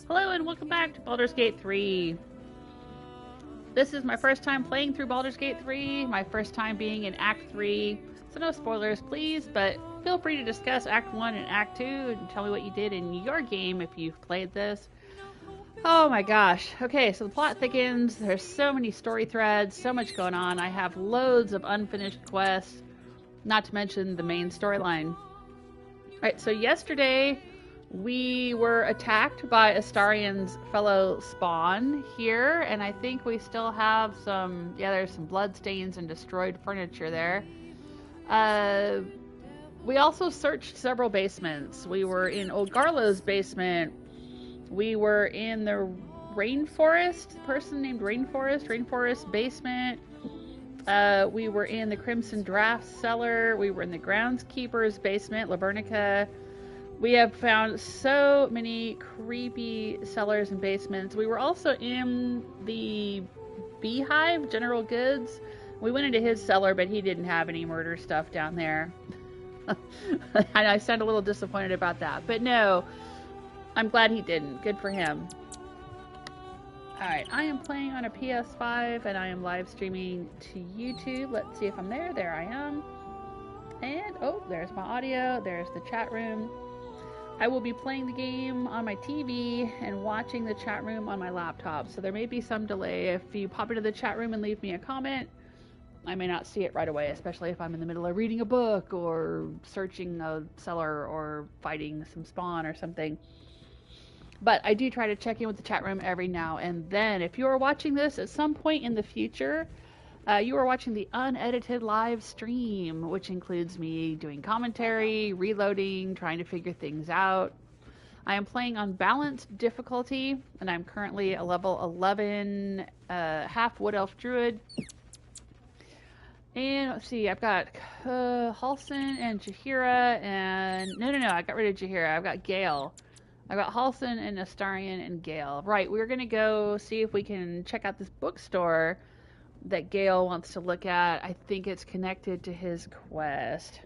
Hello and welcome back to Baldur's Gate 3. This is my first time playing through Baldur's Gate 3, my first time being in Act 3, so no spoilers please, but feel free to discuss Act 1 and Act 2 and tell me what you did in your game if you've played this. Oh my gosh. Okay, so the plot thickens, there's so many story threads, so much going on, I have loads of unfinished quests, not to mention the main storyline. Alright, so yesterday we were attacked by Astarion's fellow spawn here, and I think we still have some, there's some bloodstains and destroyed furniture there. We also searched several basements. We were in Olgarlo's basement. We were in the Rainforest, person named Rainforest basement. We were in the Crimson Draft cellar. We were in the Groundskeeper's basement, Lavernica. We have found so many creepy cellars and basements. We were also in the Beehive, General Goods. We went into his cellar, but he didn't have any murder stuff down there. And I sound a little disappointed about that. But no, I'm glad he didn't. Good for him. Alright, I am playing on a PS5 and I am live streaming to YouTube. Let's see if I'm there. There I am. And, oh, there's my audio. There's the chat room. I will be playing the game on my TV and watching the chat room on my laptop, so there may be some delay. If you pop into the chat room and leave me a comment, I may not see it right away, especially if I'm in the middle of reading a book or searching a cellar or fighting some spawn or something. But I do try to check in with the chat room every now and then. If you are watching this at some point in the future, you are watching the unedited live stream, which includes me doing commentary, reloading, trying to figure things out. I am playing on balanced difficulty, and I'm currently a level 11 half Wood Elf Druid. And let's see, I've got Halsin and Jaheira, and no, I got rid of Jaheira. I've got Gale. I've got Halsin and Astarion and Gale. Right, we're gonna go see if we can check out this bookstore that Gale wants to look at. I think it's connected to his quest.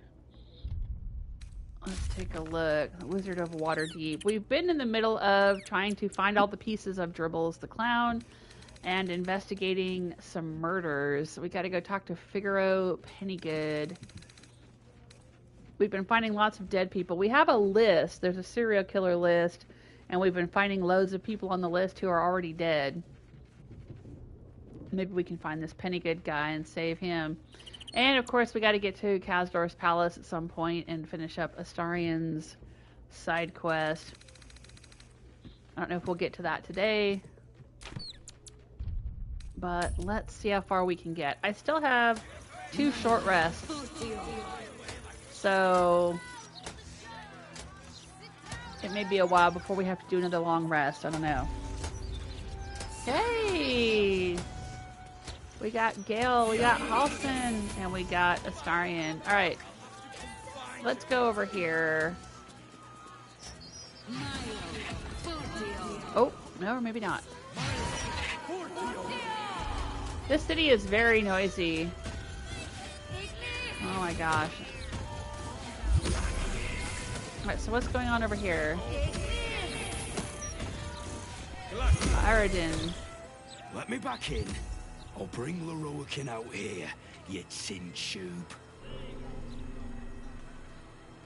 Let's take a look. The Wizard of Waterdeep. We've been in the middle of trying to find all the pieces of Dribbles the Clown and investigating some murders. We gotta go talk to Figaro Pennygood. We've been finding lots of dead people. We have a list. There's a serial killer list, and we've been finding loads of people on the list who are already dead. Maybe we can find this Pennygood guy and save him. And, of course, we got to get to Kazdor's Palace at some point and finish up Astarion's side quest. I don't know if we'll get to that today. But let's see how far we can get. I still have 2 short rests. So it may be a while before we have to do another long rest. I don't know. Hey! We got Gale, we got Halsin, and we got Astarion. Alright. Let's go over here. Oh, no, or maybe not. This city is very noisy. Oh my gosh. Alright, so what's going on over here? Aradin. Let me back in. I'll bring Lorroakan out here, you tin tube.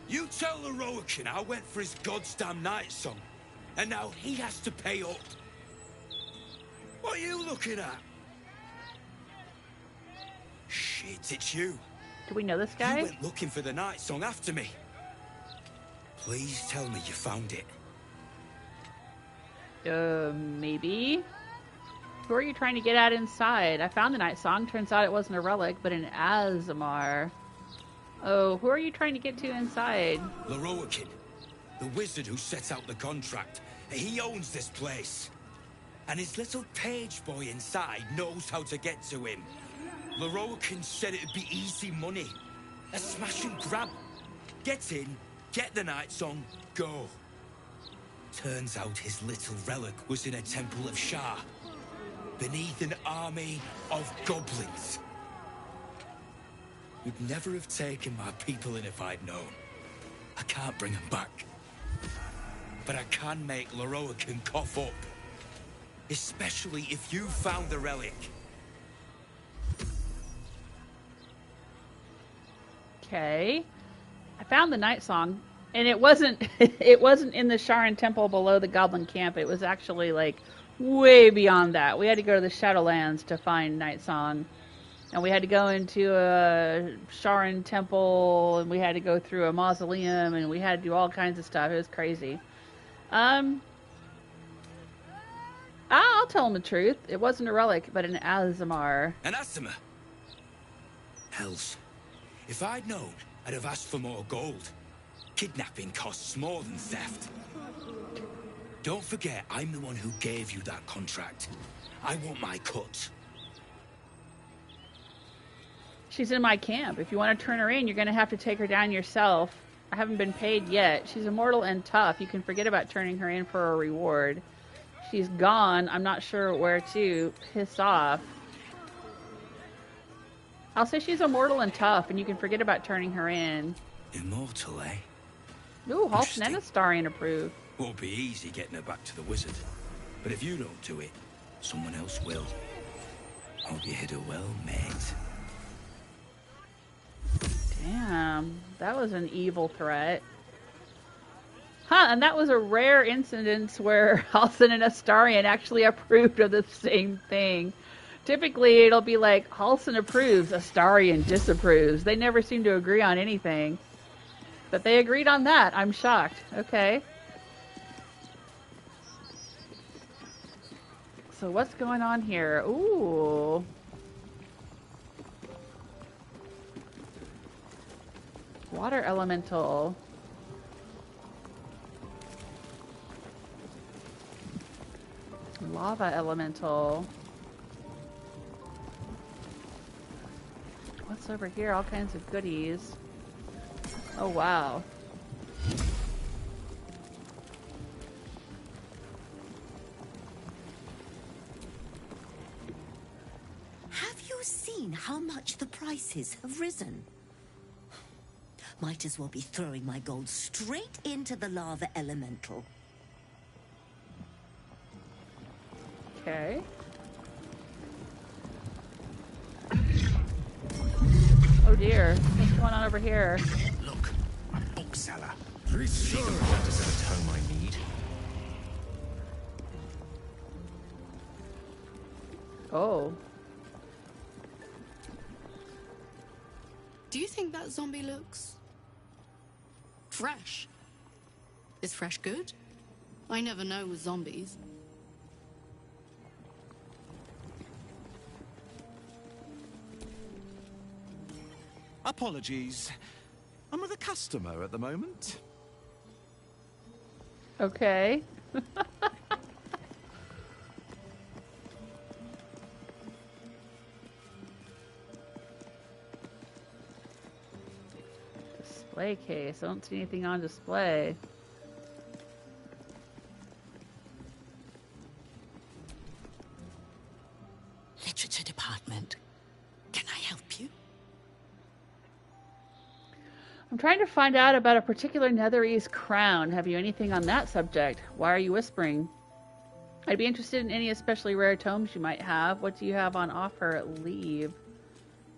You tell Lorroakan I went for his goddamn Nightsong, and now he has to pay up. What are you looking at? Shit, it's you. Do we know this guy? You went looking for the Nightsong after me. Please tell me you found it. Maybe? Who are you trying to get at inside? I found the Nightsong. Turns out it wasn't a relic, but an Azamar. Oh, who are you trying to get to inside? Lorroakan, the wizard who set out the contract. He owns this place. And his little page boy inside knows how to get to him. Lorroakan said it'd be easy money. A smash and grab. Get in, get the Nightsong, go. Turns out his little relic was in a temple of Shah, beneath an army of goblins. Would never have taken my people in if I'd known. I can't bring them back. but I can make Lorroakan cough up. Especially if you found the relic. Okay. I found the Nightsong, and it wasn't it wasn't in the Sharan temple below the goblin camp. It was actually like way beyond that. We had to go to the Shadowlands to find Nightsong. And we had to go into a Sharan temple, and we had to go through a mausoleum, and we had to do all kinds of stuff. It was crazy. I'll tell him the truth. It wasn't a relic, but an Azamar. An Azamar? Hells. If I'd known, I'd have asked for more gold. Kidnapping costs more than theft. Don't forget, I'm the one who gave you that contract. I want my cut. She's in my camp. If you want to turn her in, you're going to have to take her down yourself. I haven't been paid yet. She's immortal and tough. You can forget about turning her in for a reward. She's gone. I'm not sure where to. Pissed off. I'll say she's immortal and tough, and you can forget about turning her in. Immortal, eh? Ooh, Halston and Astarion approved. Won't be easy getting her back to the wizard. But if you don't do it, someone else will. Hope you hit her well, mate. Damn, that was an evil threat. Huh, and that was a rare incident where Halston and Astarion actually approved of the same thing. Typically, it'll be like, Halston approves, Astarion disapproves. They never seem to agree on anything. But they agreed on that. I'm shocked. Okay. So what's going on here? Ooh. Water elemental. Lava elemental. What's over here? All kinds of goodies. Oh, wow. Have you seen how much the prices have risen? Might as well be throwing my gold straight into the lava elemental. Okay. Oh dear. What's going on over here? Look, a bookseller. Sure that is a tome I need. Oh. Do you think that zombie looks fresh? Is fresh good? I never know with zombies. Apologies. I'm with a customer at the moment. Okay. Display case. I don't see anything on display. Literature department. Can I help you? I'm trying to find out about a particular Netherese crown. Have you anything on that subject? Why are you whispering? I'd be interested in any especially rare tomes you might have. What do you have on offer? Leave.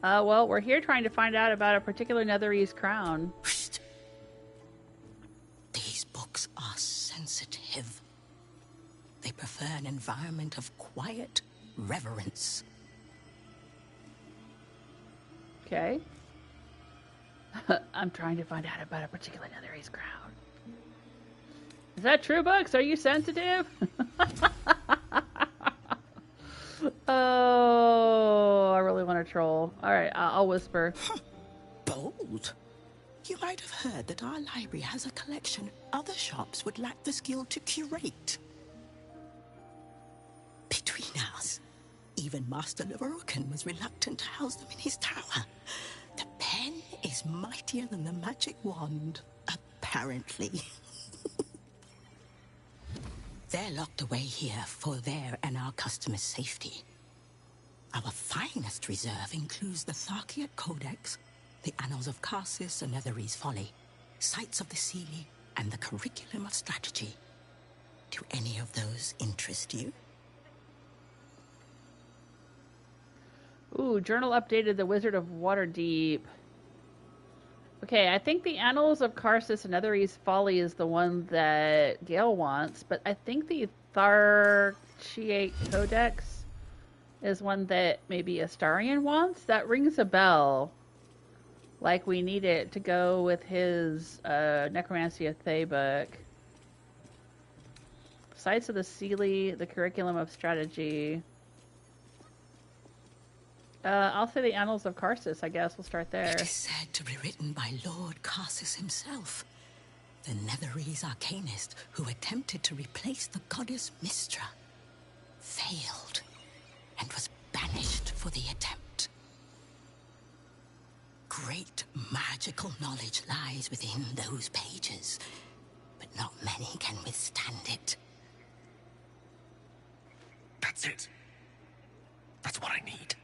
Well, we're here trying to find out about a particular Netherese crown. Psst. These books are sensitive. They prefer an environment of quiet reverence. Okay. I'm trying to find out about a particular Netherese crown. Is that true, Books? Are you sensitive? Oh, I really want to troll. Alright, I'll whisper. Bold. You might have heard that our library has a collection other shops would lack the skill to curate. Between us, even Master Lorroakan was reluctant to house them in his tower. The pen is mightier than the magic wand, apparently. They're locked away here for their and our customers' safety. Our finest reserve includes the Tharkiat Codex, the Annals of Karsus and Netherese Folly, Sights of the Seelie, and the Curriculum of Strategy. Do any of those interest you? Ooh, journal updated the Wizard of Waterdeep. Okay, I think the Annals of Karsus and Netherese Folly is the one that Gale wants, but I think the Tharchiate Codex is one that maybe Astarion wants. That rings a bell. Like we need it to go with his Necromancy of Thay book. Sites of the Seelie, the Curriculum of Strategy. I'll say the Annals of Karsus, I guess. We'll start there. It is said to be written by Lord Karsus himself, the Netherese arcanist who attempted to replace the goddess Mystra, failed, and was banished for the attempt. Great magical knowledge lies within those pages, but not many can withstand it. That's it. That's what I need.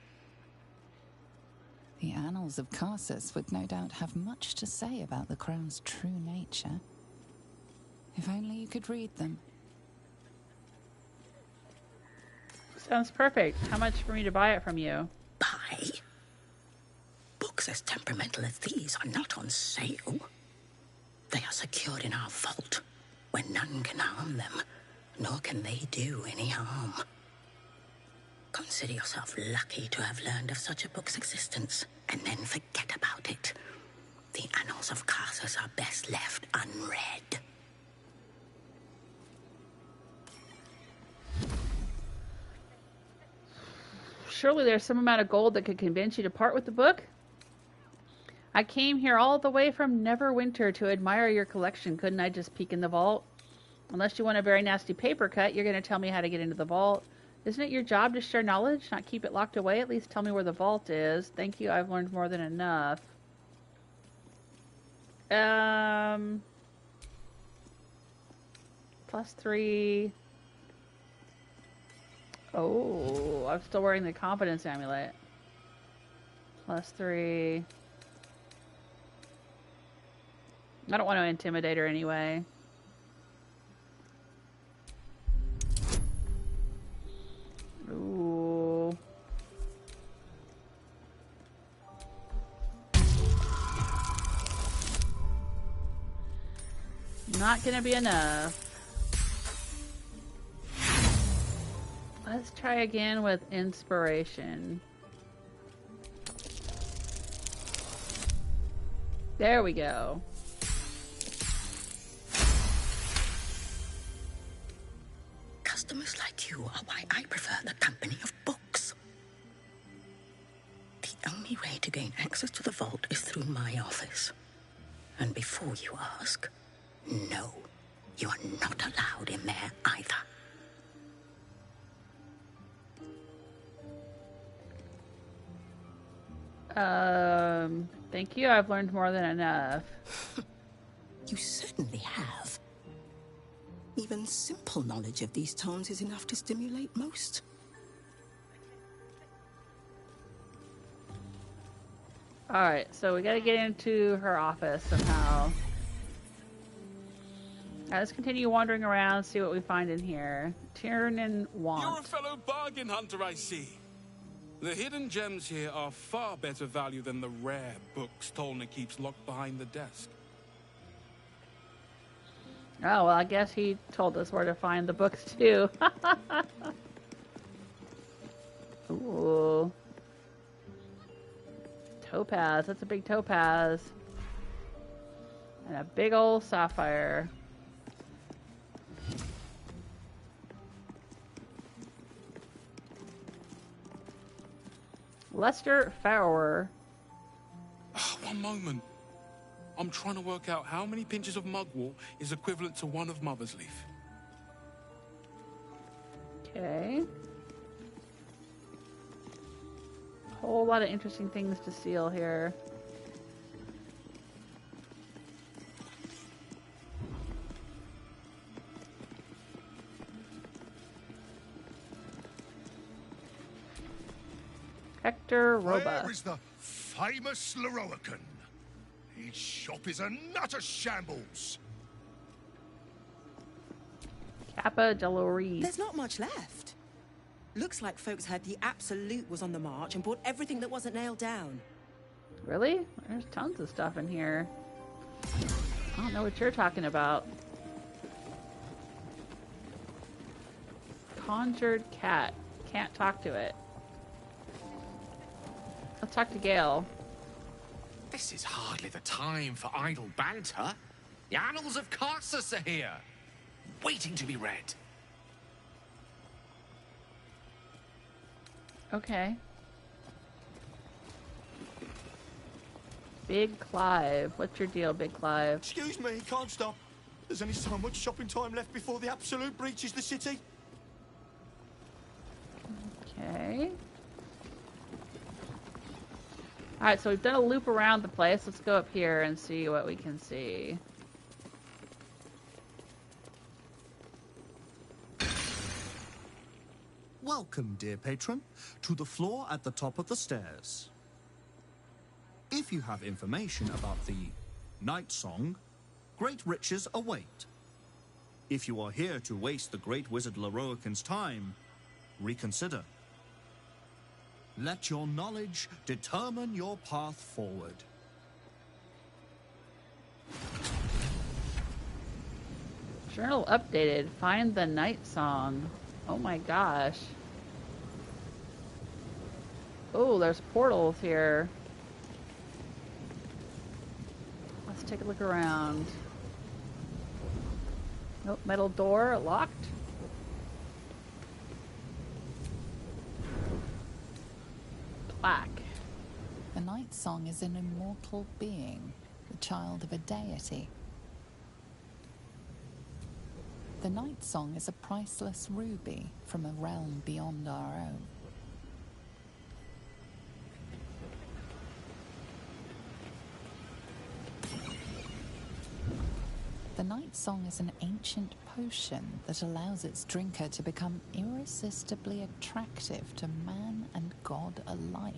The Annals of Karsus would no doubt have much to say about the crown's true nature. If only you could read them. Sounds perfect. How much for me to buy it from you? Buy? Books as temperamental as these are not on sale. They are secured in our vault, where none can harm them, nor can they do any harm. Consider yourself lucky to have learned of such a book's existence, and then forget about it. The Annals of Karsus are best left unread. Surely there's some amount of gold that could convince you to part with the book? I came here all the way from Neverwinter to admire your collection. Couldn't I just peek in the vault? Unless you want a very nasty paper cut, you're going to tell me how to get into the vault. Isn't it your job to share knowledge, not keep it locked away? At least tell me where the vault is. Thank you, I've learned more than enough. +3. Oh, I'm still wearing the confidence amulet. +3. I don't want to intimidate her anyway. Ooh. Not gonna be enough. Let's try again with inspiration. There we go. Customers like you are why I prefer the company of books. The only way to gain access to the vault is through my office. And before you ask, no, you are not allowed in there either. Thank you. I've learned more than enough. You certainly have. Even simple knowledge of these tones is enough to stimulate most. Alright, so we gotta get into her office somehow. Let's continue wandering around, see what we find in here. Tiernan Want. You're a fellow bargain hunter, I see. The hidden gems here are far better value than the rare books Tolna keeps locked behind the desk. Oh, well, I guess he told us where to find the books, too. Ooh. Topaz. That's a big topaz. And a big old sapphire. Lester Fowler. One moment. I'm trying to work out how many pinches of mugwort is equivalent to one of Mother's Leaf. Okay. Whole lot of interesting things to seal here. Hector Robe. Where is the famous Lorroakan? His shop is a nutter shambles. Papa Delores. There's not much left. Looks like folks heard the Absolute was on the march and bought everything that wasn't nailed down. Really? There's tons of stuff in here. I don't know what you're talking about. Conjured cat. Can't talk to it. Let's talk to Gale. This is hardly the time for idle banter. The annals of Carsus are here, waiting to be read. Okay. Big Clive. What's your deal, Big Clive? Excuse me, can't stop. There's only so much shopping time left before the Absolute breaches the city. Okay. Alright, so we've done a loop around the place. Let's go up here and see what we can see. Welcome, dear patron, to the floor at the top of the stairs. If you have information about the Nightsong, great riches await. If you are here to waste the great wizard Lorroakan's time, reconsider. Let your knowledge determine your path forward. Journal updated. Find the Nightsong. Oh my gosh. Oh, there's portals here. Let's take a look around. Nope, metal door locked. Plaque. The Nightsong is an immortal being, the child of a deity. The Nightsong is a priceless ruby from a realm beyond our own. The Nightsong is an ancient potion that allows its drinker to become irresistibly attractive to man and god alike.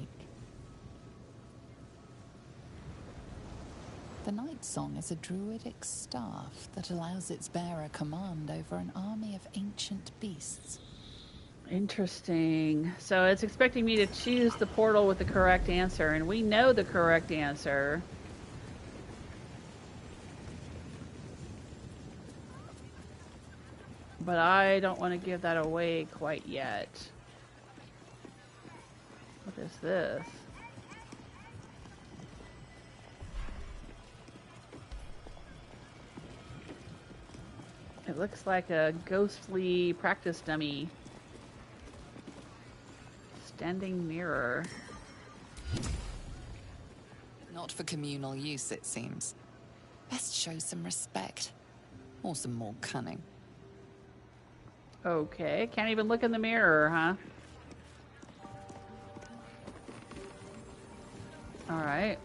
The Nightsong is a druidic staff that allows its bearer command over an army of ancient beasts. Interesting. So it's expecting me to choose the portal with the correct answer, and we know the correct answer. But I don't want to give that away quite yet. What is this? It looks like a ghostly practice dummy. Standing mirror. Not for communal use, it seems. Best show some respect. Or some more cunning. Okay, can't even look in the mirror, huh? Alright.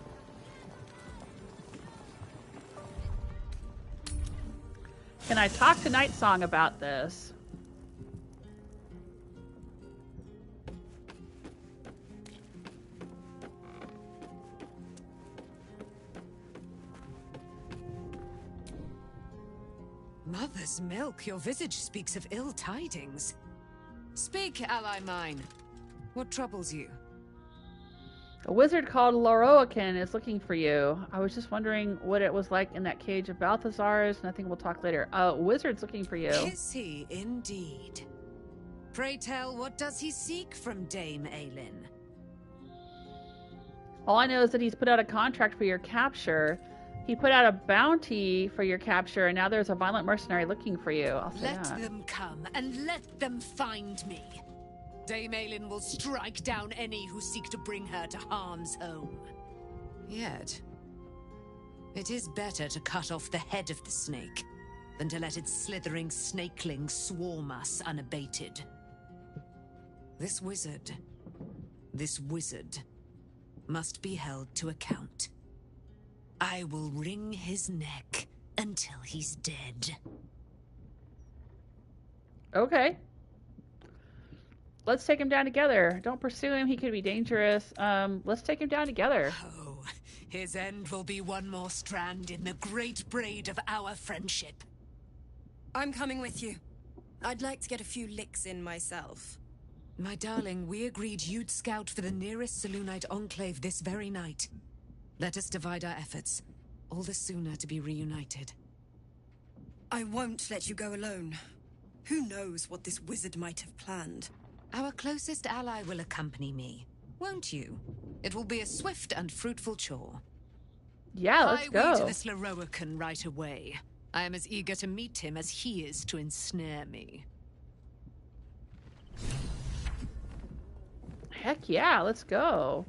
Can I talk to Nightsong about this? Mother's milk, your visage speaks of ill tidings. Speak, ally mine. What troubles you? A wizard called Lorroakan is looking for you. I was just wondering what it was like in that cage of Balthazar's, and I think we'll talk later. Wizard's looking for you. Is he indeed? Pray tell, what does he seek from Dame Aylin? All I know is that he's put out a contract for your capture. He put out a bounty for your capture, and now there's a violent mercenary looking for you. I'll say Let that. them come, and let them find me. Dame Aylin will strike down any who seek to bring her to harm's home. Yet, it is better to cut off the head of the snake than to let its slithering snakelings swarm us unabated. This wizard must be held to account. I will wring his neck until he's dead. Okay. Let's take him down together. Don't pursue him. He could be dangerous. Let's take him down together. Oh, his end will be one more strand in the great braid of our friendship. I'm coming with you. I'd like to get a few licks in myself. My darling, we agreed you'd scout for the nearest Selûnite enclave this very night. Let us divide our efforts. All the sooner to be reunited. I won't let you go alone. Who knows what this wizard might have planned? Our closest ally will accompany me, won't you? It will be a swift and fruitful chore. Yeah, let's go. To this Lorroakan right away. I am as eager to meet him as he is to ensnare me. Heck yeah, let's go.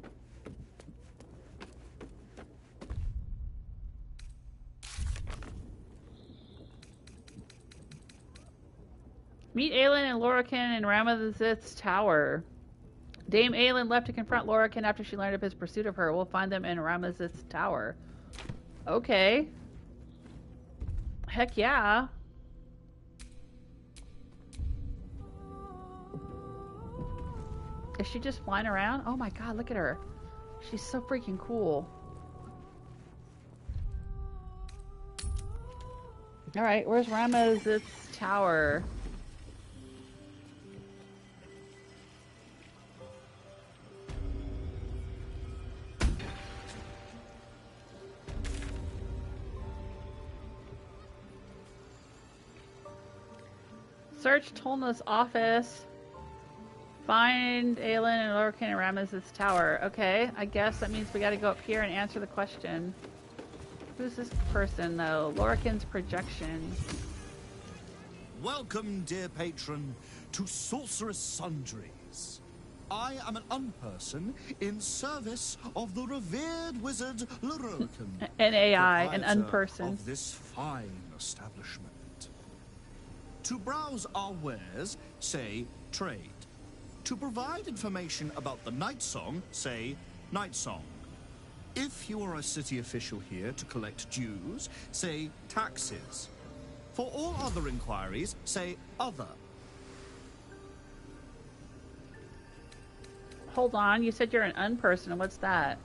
Meet Aylin and Lorroakan in Ramazith's tower. Dame Aylin left to confront Lorroakan after she learned of his pursuit of her. We'll find them in Ramazith's tower. Okay. Heck yeah. Is she just flying around? Oh my god, look at her. She's so freaking cool. Alright, where's Ramazith's tower? Search Tolna's office. Find Aylin and Lorroakan and Ramazith's tower. Okay, I guess that means we gotta go up here and answer the question. Who's this person, though? Lorroakan's projection. Welcome, dear patron, to Sorcerous Sundries. I am an unperson in service of the revered wizard Lorroakan. An AI, an unperson. Of this fine establishment. To browse our wares, say trade. To provide information about the Nightsong, say Nightsong. If you are a city official here to collect dues, say taxes. For all other inquiries, say other. Hold on, you said you're an unperson. What's that?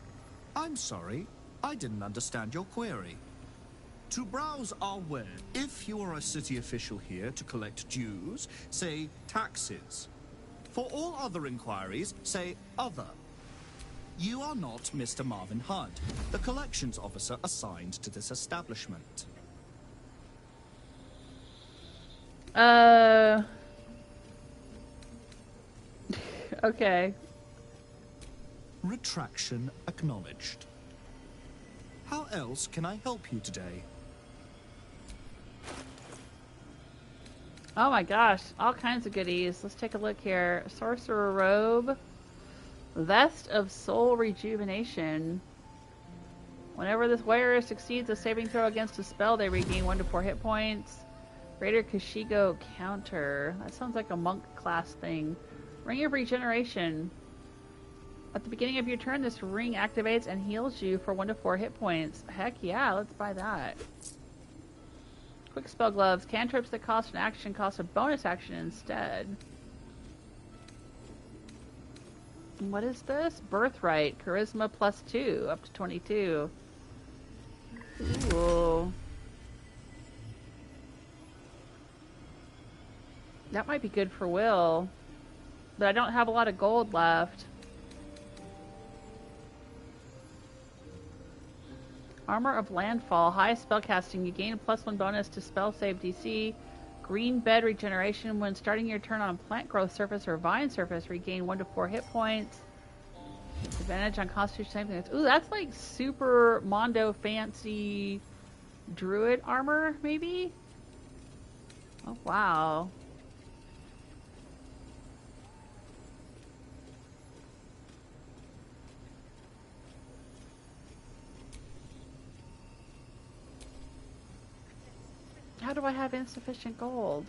I'm sorry, I didn't understand your query. To browse our ware, if you are a city official here to collect dues, say taxes. For all other inquiries, say other. You are not Mr. Marvin Hudd, the collections officer assigned to this establishment. Okay. Retraction acknowledged. How else can I help you today? Oh my gosh, all kinds of goodies. Let's take a look here. Sorcerer Robe. Vest of Soul Rejuvenation. Whenever this wearer succeeds a saving throw against a spell, they regain 1 to 4 hit points. Greater Kashigo counter. That sounds like a monk class thing. Ring of Regeneration. At the beginning of your turn, this ring activates and heals you for 1 to 4 hit points. Heck yeah, let's buy that. Quick Spell Gloves. Cantrips that cost an action cost a bonus action instead. And what is this? Birthright. Charisma +2, up to 22. Ooh. That might be good for Will. But I don't have a lot of gold left. Armor of Landfall. High spellcasting. You gain a +1 bonus to spell save DC. Green Bed Regeneration. When starting your turn on a plant growth surface or vine surface, regain 1 to 4 hit points. Advantage on Constitution saving throws. Ooh, that's like super Mondo fancy druid armor, maybe? Oh, wow. How do I have insufficient gold?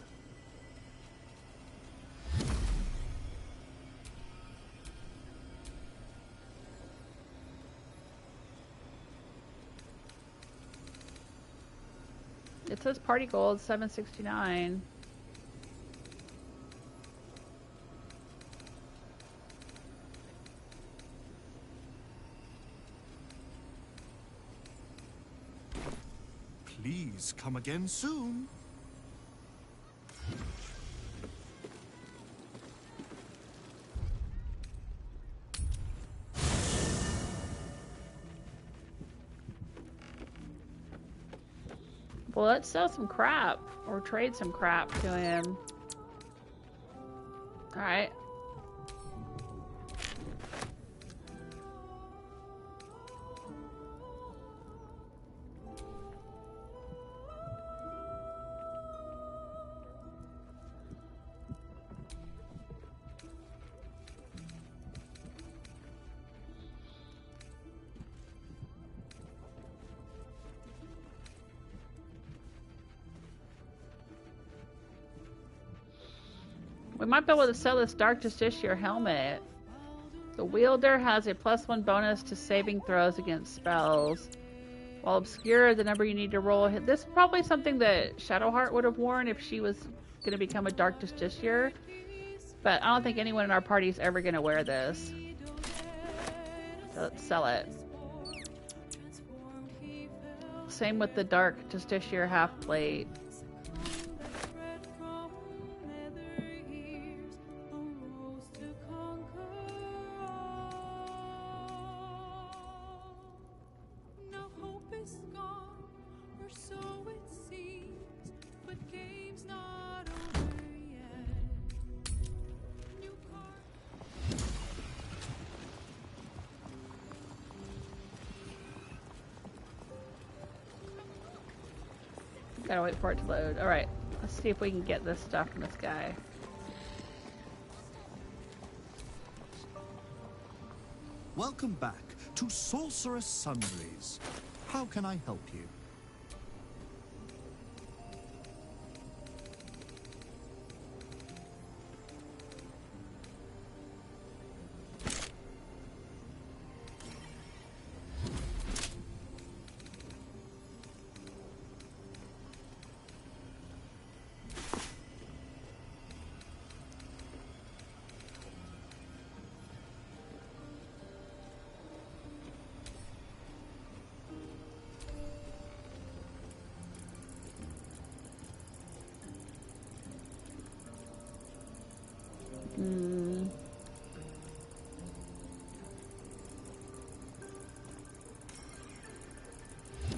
It says party gold 769. Please come again soon. Well, let's sell some crap or trade some crap to him. All right. We might be able to sell this Dark Justiciar helmet. The wielder has a +1 bonus to saving throws against spells. While obscure, the number you need to roll. This is probably something that Shadowheart would have worn if she was going to become a Dark Justiciar. But I don't think anyone in our party is ever going to wear this. So let's sell it. Same with the Dark Justiciar half plate. Gotta wait for it to load. Alright, let's see if we can get this stuff from this guy. Welcome back to Sorcerous Sundries. How can I help you?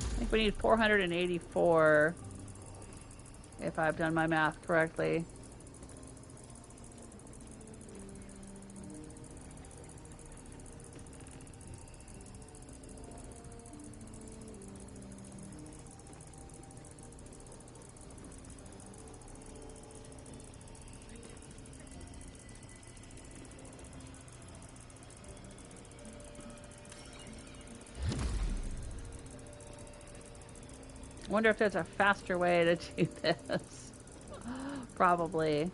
I think we need 484 if I've done my math correctly. I wonder if there's a faster way to do this. Probably.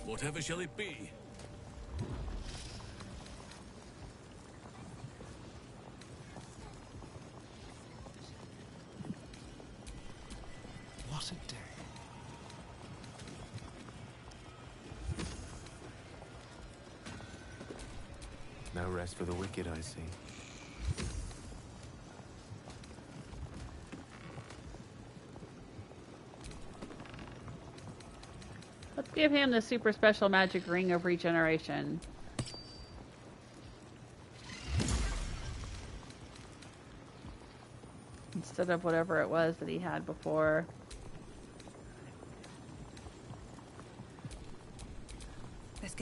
Whatever shall it be? What a day. No rest for the wicked, I see. Let's give him the super special magic ring of regeneration. Instead of whatever it was that he had before.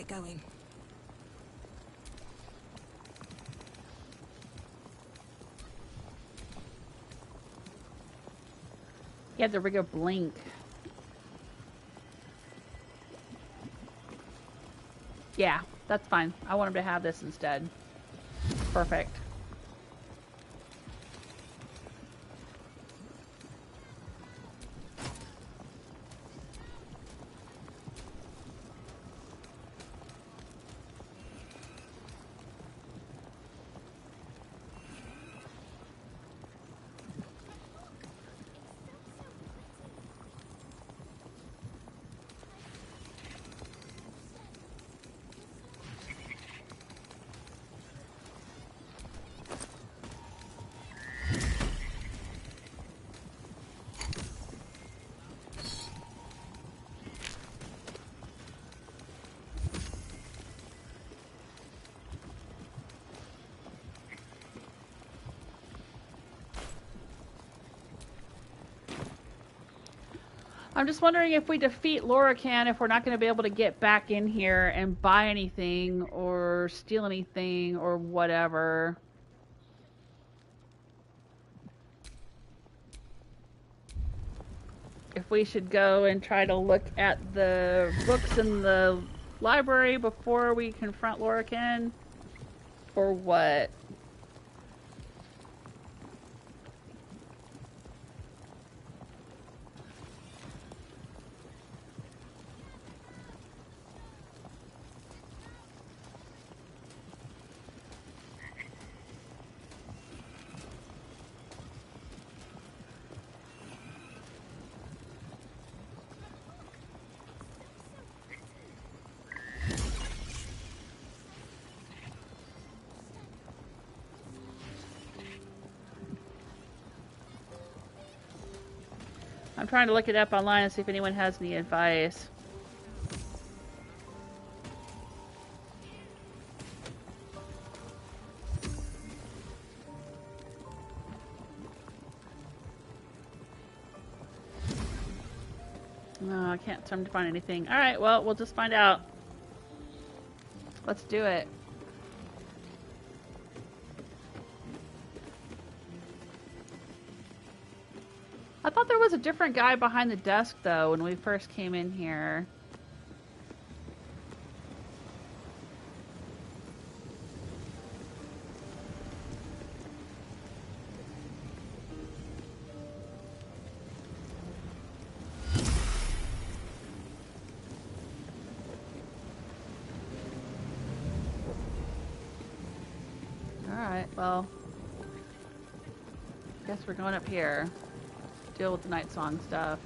get going. You have to rig a blink. Yeah, that's fine. I want him to have this instead. Perfect. I'm just wondering if we defeat Lorroakan, if we're not going to be able to get back in here and buy anything or steal anything or whatever. If we should go and try to look at the books in the library before we confront Lorroakan, or what? I'm trying to look it up online and see if anyone has any advice. No, I can't seem to find anything. Alright, well, we'll just find out. Let's do it. I thought there was a different guy behind the desk, though, when we first came in here. Alright, well, guess we're going up here. Deal with the Nightsong stuff.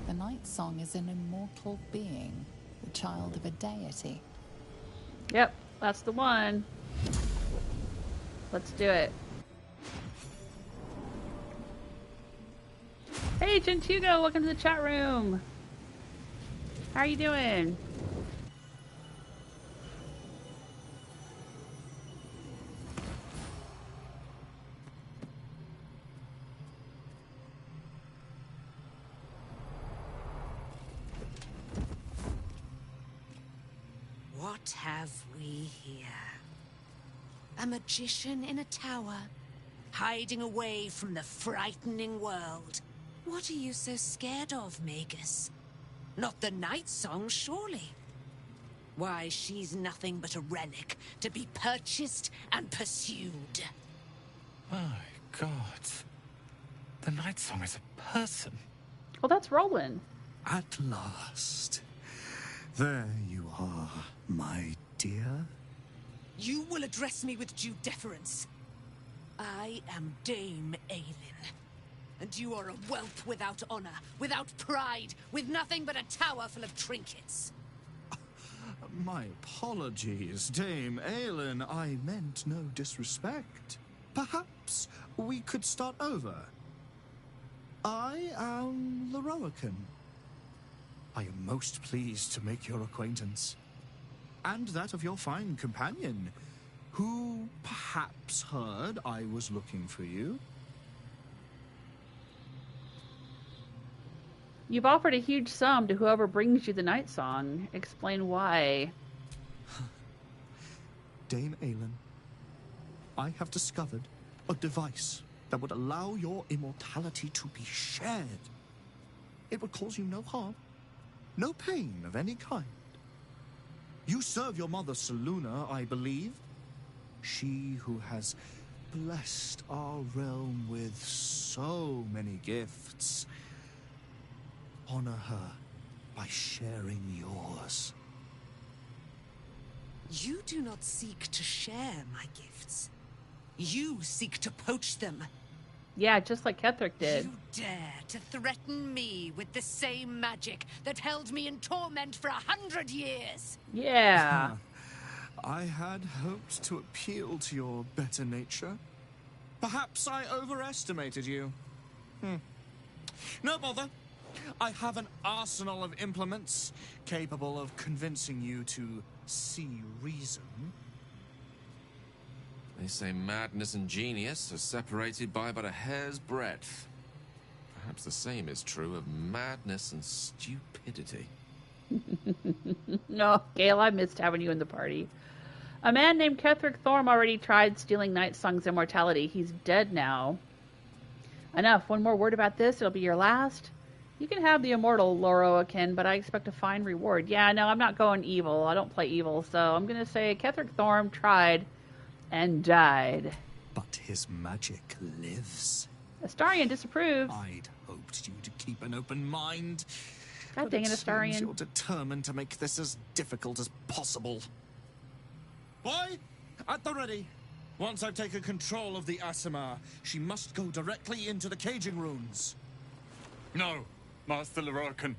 The Nightsong is an immortal being, the child of a deity. Yep, that's the one. Let's do it. Hey, Gentugo, welcome to the chat room. How are you doing? What have we here? A magician in a tower, hiding away from the frightening world. What are you so scared of, Magus? Not the Nightsong, surely. Why, she's nothing but a relic to be purchased and pursued. My God. The Nightsong is a person. Well, that's Rolan. At last. There you are, my dear. You will address me with due deference. I am Dame Aylin. And you are a whelp without honor, without pride, with nothing but a tower full of trinkets. My apologies, Dame Aylin. I meant no disrespect. Perhaps we could start over. I am Lorroakan. I am most pleased to make your acquaintance. And that of your fine companion, who perhaps heard I was looking for you. You've offered a huge sum to whoever brings you the Nightsong. Explain why. Dame Aylin, I have discovered a device that would allow your immortality to be shared. It would cause you no harm, no pain of any kind. You serve your mother Seluna, I believe. She who has blessed our realm with so many gifts. Honor her by sharing yours. You do not seek to share my gifts. You seek to poach them. Yeah, just like Ketherick did. You dare to threaten me with the same magic that held me in torment for 100 years. Yeah. I had hoped to appeal to your better nature. Perhaps I overestimated you. No bother. I have an arsenal of implements capable of convincing you to see reason. They say madness and genius are separated by but a hair's breadth. Perhaps the same is true of madness and stupidity. No, Gale, I missed having you in the party. A man named Ketherick Thorm already tried stealing Nightsong's immortality. He's dead now. Enough. One more word about this. It'll be your last. You can have the immortal Lorroakan, but I expect a fine reward. Yeah, no, I'm not going evil. I don't play evil, so I'm going to say Ketherick Thorm tried and died. But his magic lives. Astarion disapproves. I'd hoped you to keep an open mind. God dang it, Astarion. Astarion. You're determined to make this as difficult as possible. Boy, at the ready. Once I've taken control of the Aasimar, she must go directly into the caging runes. No, Master Lorroakan.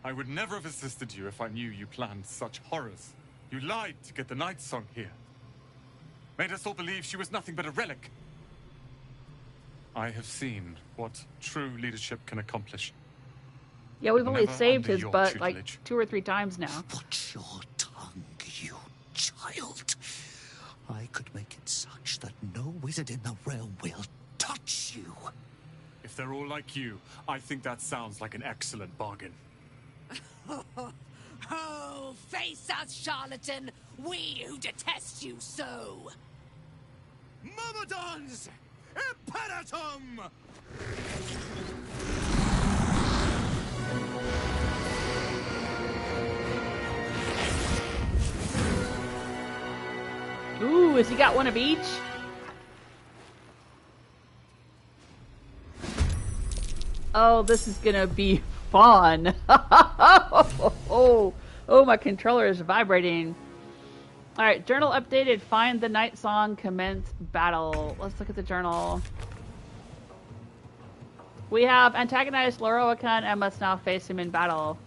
I would never have assisted you if I knew you planned such horrors. You lied to get the Nightsong here. Made us all believe she was nothing but a relic. I have seen what true leadership can accomplish. Yeah, we've only Never saved under his your butt tutelage. like 2 or 3 times now. Watch your tongue, you child. I could make it such that no wizard in the realm will touch you. If they're all like you, I think that sounds like an excellent bargain. Oh, face us, charlatan! We who detest you so! Myrmidons! Imperatum! Ooh, has he got one of each? Oh, this is gonna be fun. Oh, my controller is vibrating. Alright, journal updated. Find the Nightsong, commence battle. Let's look at the journal. We have antagonized Lorroakan and must now face him in battle.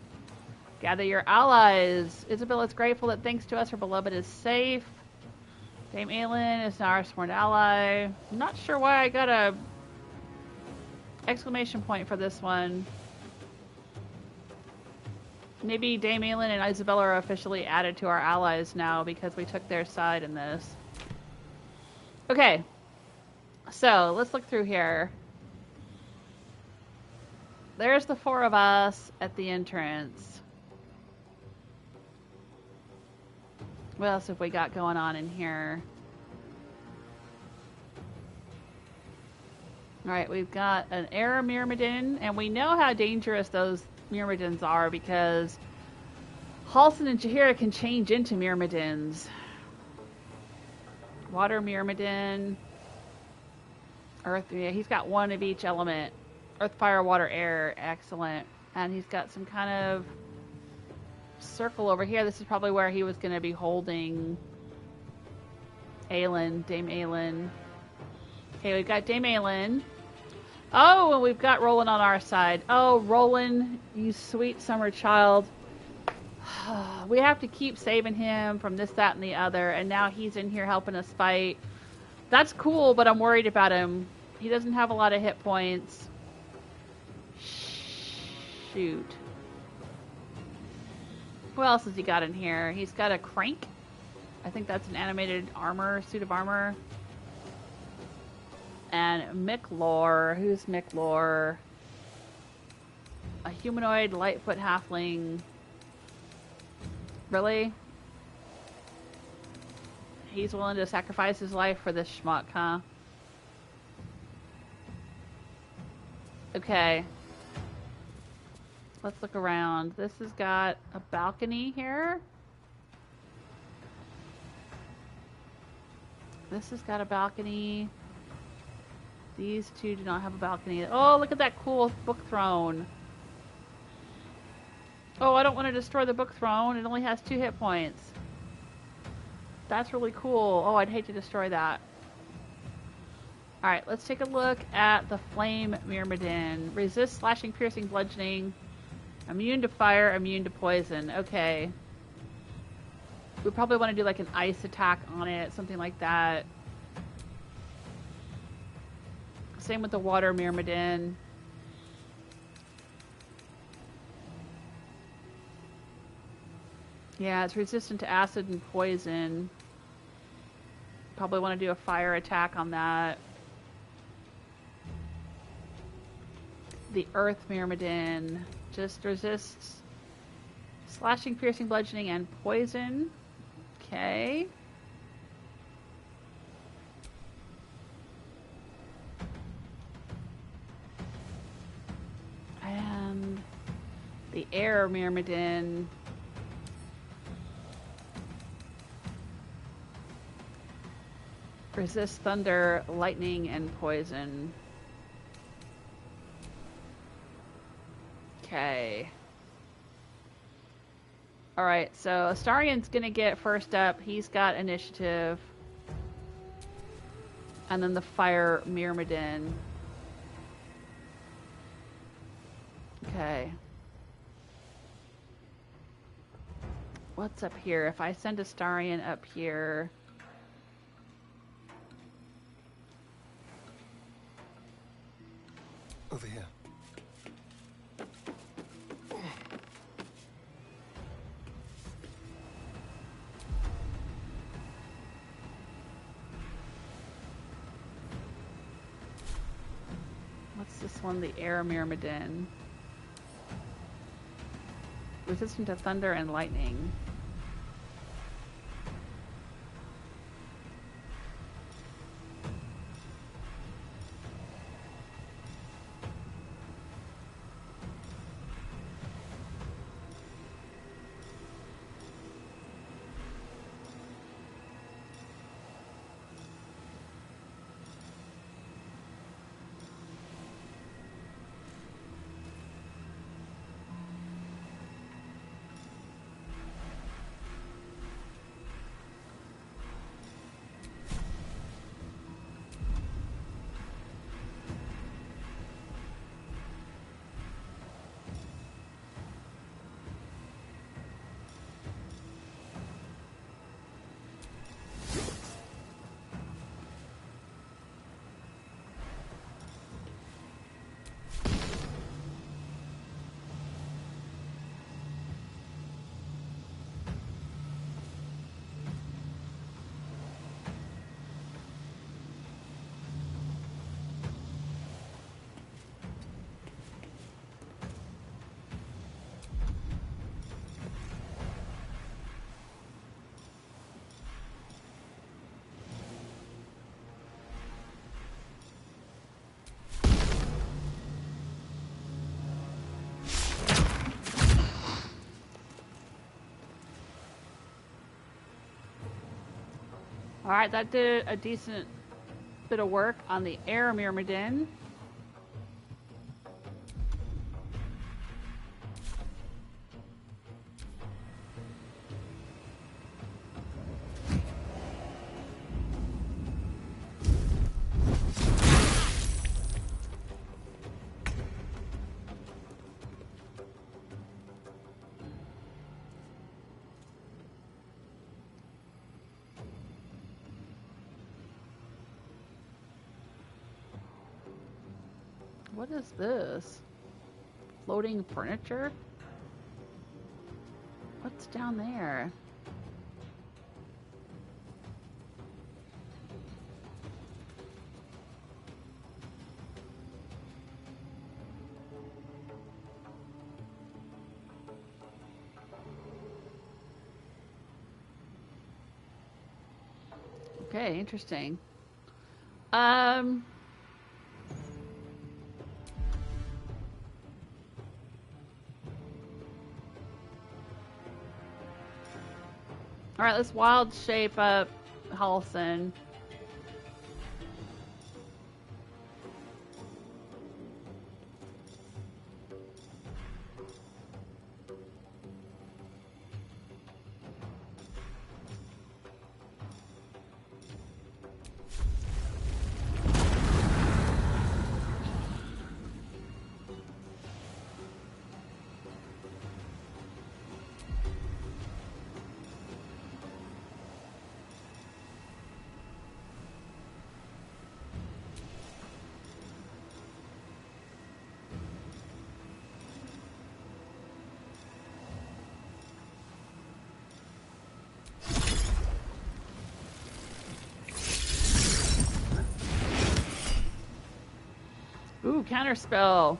Gather your allies. Isabella is grateful that thanks to us her beloved is safe. Dame Aylin is now our sworn ally. I'm not sure why I got a exclamation point for this one. Maybe Dame Aylin and Isabella are officially added to our allies now because we took their side in this. Okay. So, let's look through here. There's the 4 of us at the entrance. What else have we got going on in here? Alright, we've got an air myrmidon, and we know how dangerous those myrmidons are because Halsin and Jaheira can change into myrmidons. Water myrmidon. Earth, yeah, he's got one of each element. Earth, fire, water, air. Excellent. And he's got some kind of circle over here. This is probably where he was going to be holding Aylin, Dame Aylin. Okay, we've got Dame Aylin. Oh, and we've got Rolan on our side. Oh, Rolan, you sweet summer child. We have to keep saving him from this, that, and the other, and now he's in here helping us fight. That's cool, but I'm worried about him. He doesn't have a lot of hit points. Shoot. What else has he got in here? He's got a crank. I think that's an animated armor, suit of armor. And Micklor. Who's Micklor? A humanoid Lightfoot halfling. Really? He's willing to sacrifice his life for this schmuck, huh? Okay. Let's look around. This has got a balcony here. This has got a balcony. These two do not have a balcony. Oh, look at that cool book throne. Oh, I don't want to destroy the book throne. It only has 2 hit points. That's really cool. Oh, I'd hate to destroy that. Alright, let's take a look at the Flame Myrmidon. Resist slashing, piercing, bludgeoning. Immune to fire, immune to poison. Okay. We probably want to do like an ice attack on it, something like that. Same with the Water Myrmidon. Yeah, it's resistant to acid and poison. Probably want to do a fire attack on that. The Earth Myrmidon just resists slashing, piercing, bludgeoning, and poison. Okay. And the Air Myrmidon resists thunder, lightning, and poison. Okay. Alright, so Astarion's gonna get first up. He's got initiative. And then the Fire Myrmidon. Okay. What's up here? If I send Astarion up here... Over here. What's this one? The Air Myrmidon. Resistant to thunder and lightning. Alright, that did a decent bit of work on the Air Myrmidon. What is this? Floating furniture? What's down there? Okay, interesting. Alright, let's wild shape up Halson. Ooh, counterspell.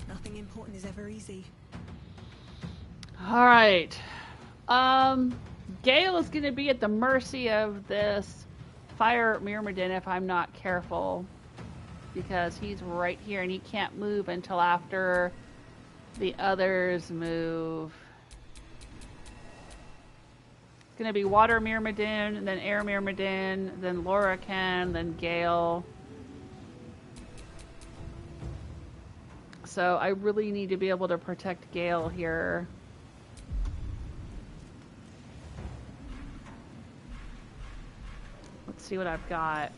Nothing important is ever easy. Alright. Gale is going to be at the mercy of this fire Myrmidon if I'm not careful. Because he's right here and he can't move until after the others move. It's going to be water Myrmidon, then air Myrmidon, then Lorroakan, then Gale. So I really need to be able to protect Gale here. Let's see what I've got.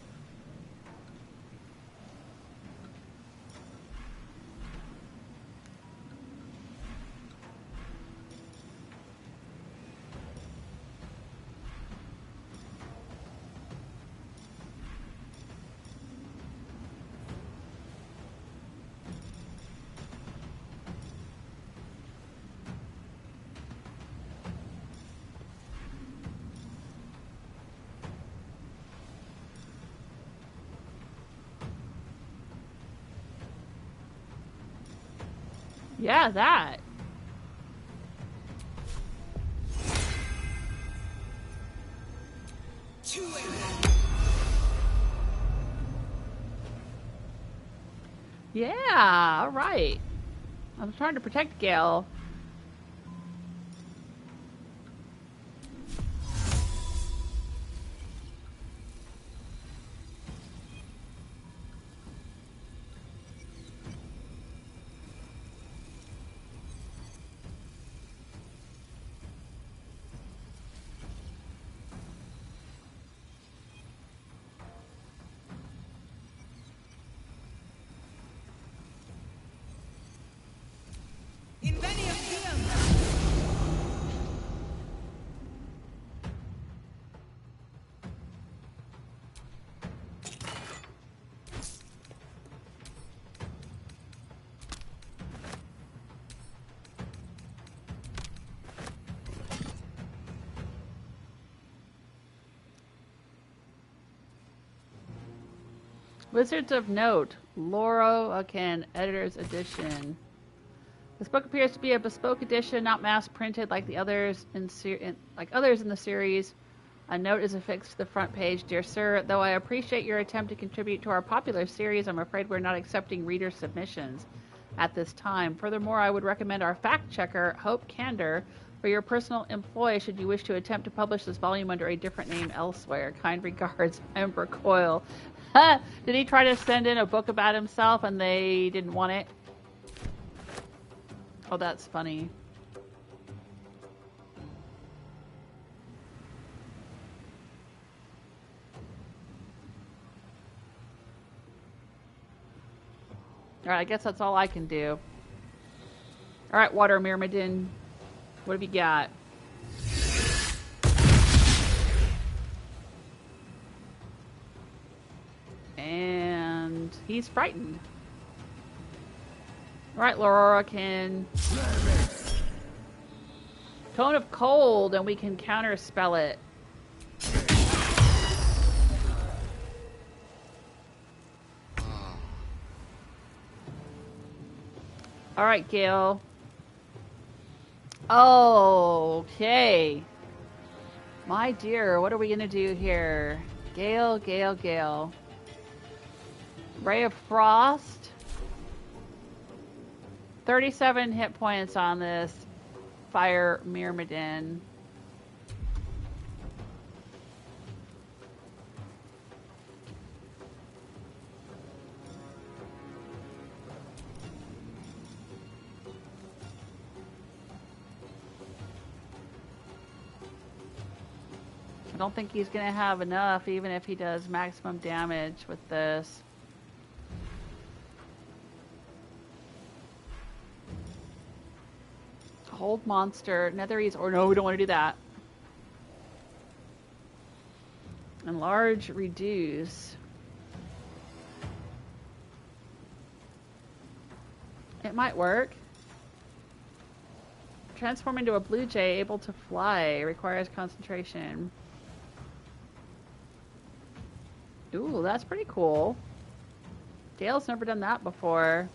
Yeah, that. Yeah, all right. I'm trying to protect Gale. Wizards of Note, Lorroakan, Editor's Edition. This book appears to be a bespoke edition, not mass printed like the others in the series. A note is affixed to the front page. Dear Sir, though I appreciate your attempt to contribute to our popular series, I'm afraid we're not accepting reader submissions. at this time. Furthermore, I would recommend our fact checker, Hope Candor, for your personal employ should you wish to attempt to publish this volume under a different name elsewhere. Kind regards, Ember Coil. Did he try to send in a book about himself and they didn't want it? Oh, that's funny. Alright, I guess that's all I can do. Alright, Water Myrmidon. What have you got? And he's frightened. Alright, Lorroakan. Tone of Cold, and we can counterspell it. Alright, Gale. Okay. My dear, what are we gonna do here? Gale, Gale, Gale. Ray of Frost. 37 hit points on this Fire Myrmidon. I don't think he's going to have enough, even if he does maximum damage with this. Hold monster, Netherese, or no, we don't want to do that. Enlarge, reduce. It might work. Transform into a blue jay, able to fly. Requires concentration. Ooh, that's pretty cool. Dale's never done that before.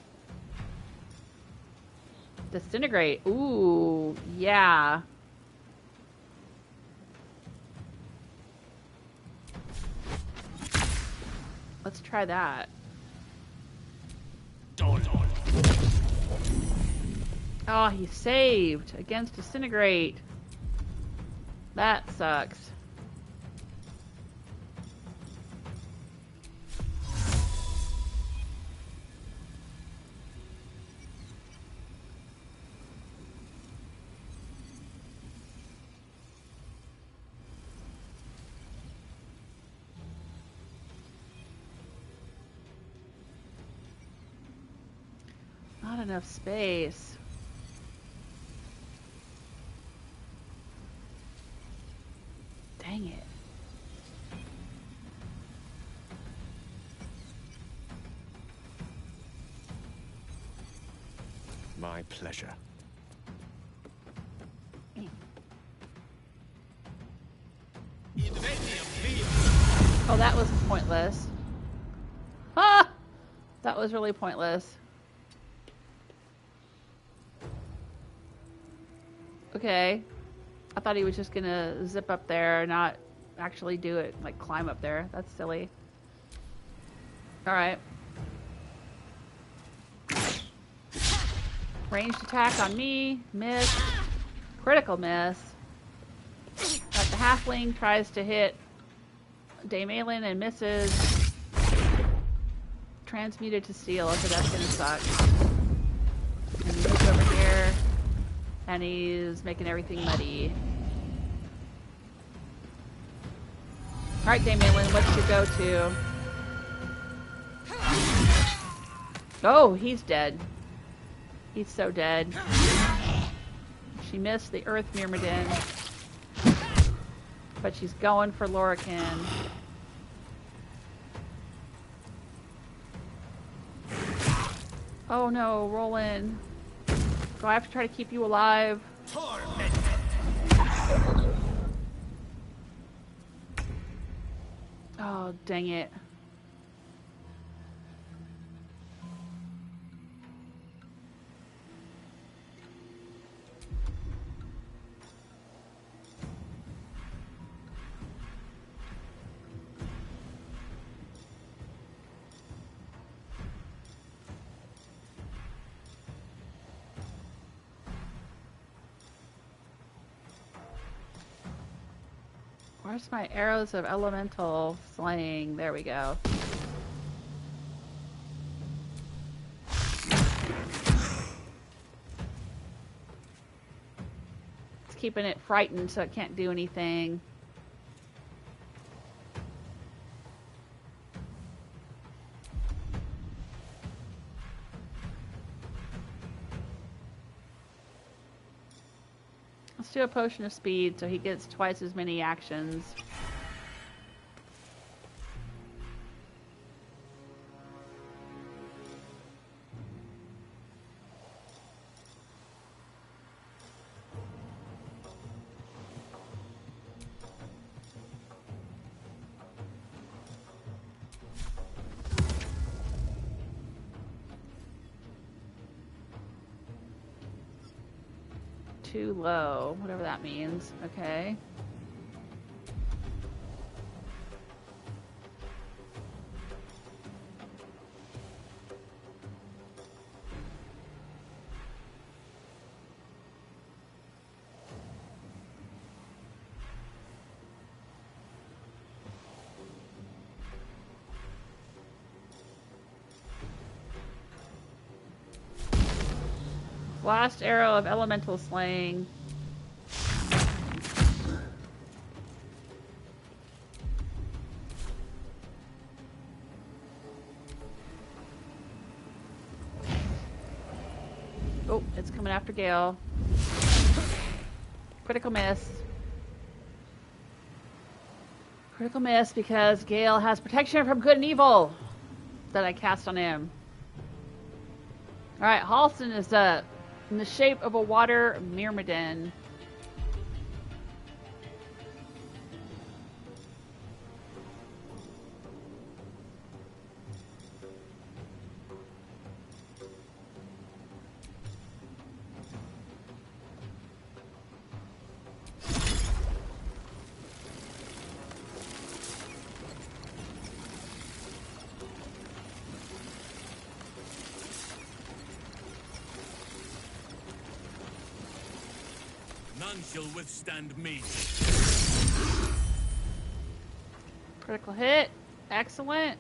Disintegrate. Ooh, yeah. Let's try that. Oh, he saved against Disintegrate. That sucks. Not enough space. Dang it. My pleasure. Oh, that was pointless. Ah! That was really pointless. Okay. I thought he was just gonna zip up there, not actually do it, like climb up there. That's silly. Alright. Ranged attack on me. Miss. Critical miss. But the halfling tries to hit Dame Aylin and misses. Transmuted to steel, so that's gonna suck. And he moves over here. And he's making everything muddy. Alright, Dame Aylin, what's your go-to? Oh, he's dead. He's so dead. She missed the Earth Myrmidon. But she's going for Lorroakan. Oh no, Rolan. Do I have to try to keep you alive? Oh, dang it. Where's my arrows of elemental slaying? There we go. It's keeping it frightened so it can't do anything. Let's do a potion of speed so he gets twice as many actions. Too low, whatever that means. Okay. Last arrow of elemental slaying. Oh, it's coming after Gale. Critical miss. Critical miss because Gale has protection from good and evil that I cast on him. Alright, Halston is up. In the shape of a water myrmidon. None shall withstand me. Critical hit. Excellent.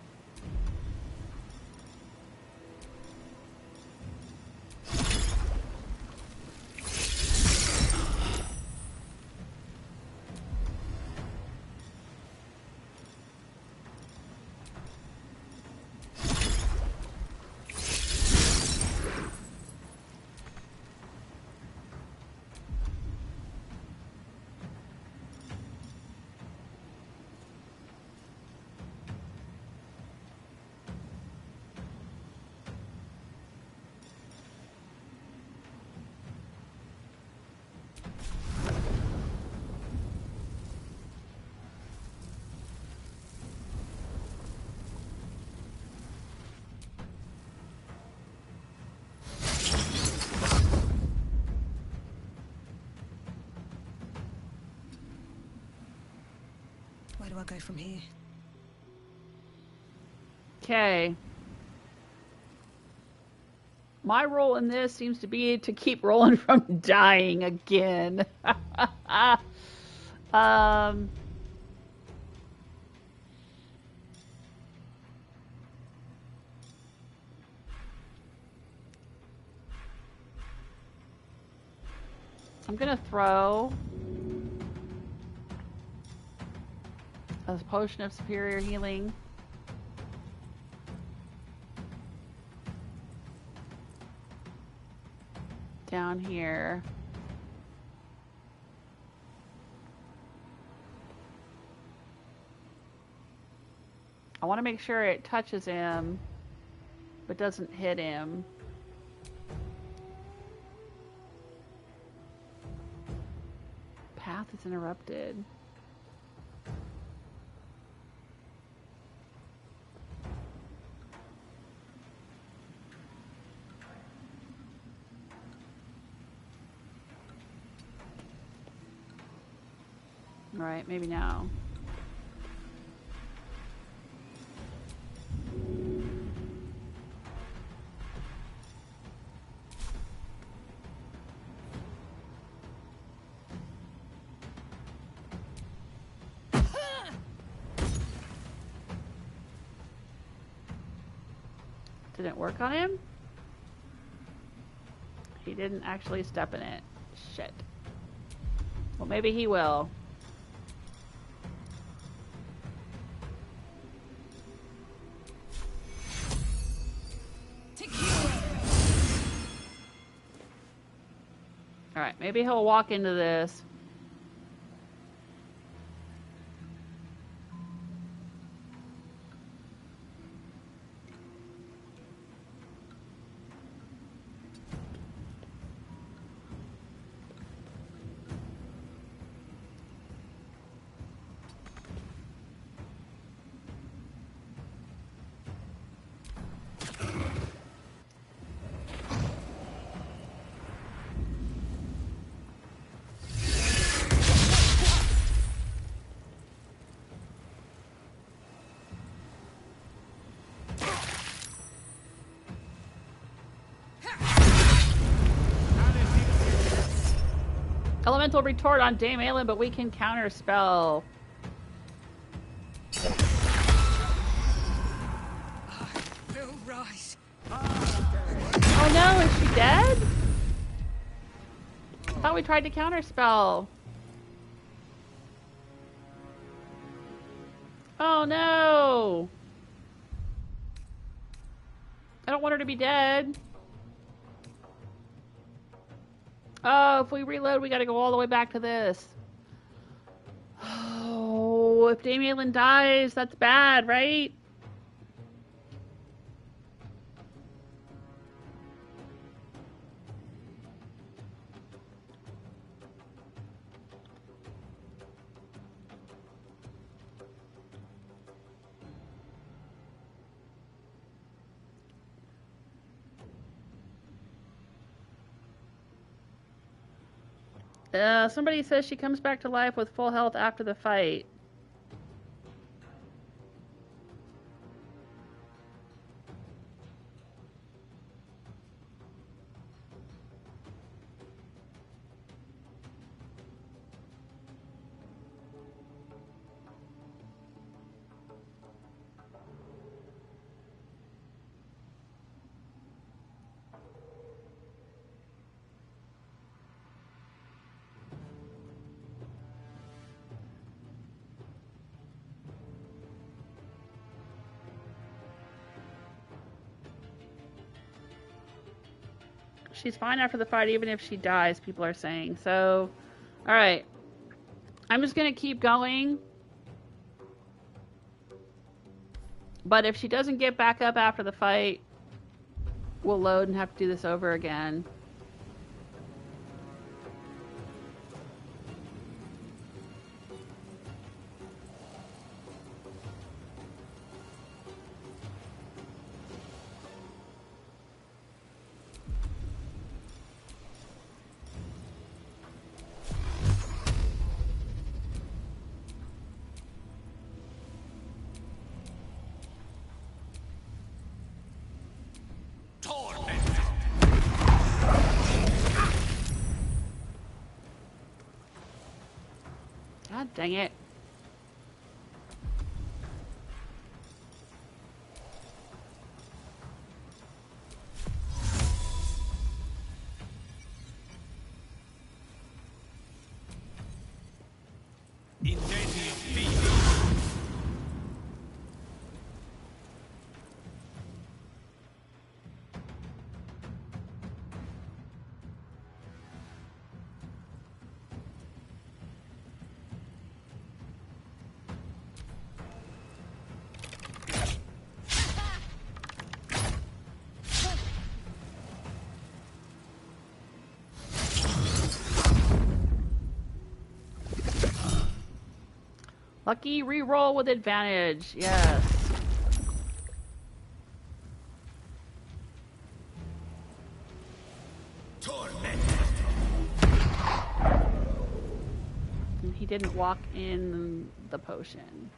Where do I go from here? Okay. My role in this seems to be to keep Rolan from dying again. I'm gonna throw a potion of superior healing. Down here. I want to make sure it touches him, but doesn't hit him. Path is interrupted. Right, maybe now. Didn't work on him? He didn't actually step in it. Shit. Well, maybe he will. Alright, maybe he'll walk into this. Elemental retort on Dame Aylin, but we can counter spell. Feel right. Oh no, is she dead? I thought we tried to counter spell. Oh no! I don't want her to be dead. Oh, if we reload, we gotta go all the way back to this. Oh, if Dame Aylin dies, that's bad, right? Somebody says she comes back to life with full health after the fight. She's fine after the fight, even if she dies, people are saying. So, alright. I'm just gonna keep going. But if she doesn't get back up after the fight, we'll load and have to do this over again. God dang it. Lucky reroll with advantage. Yes. He didn't walk in the potion.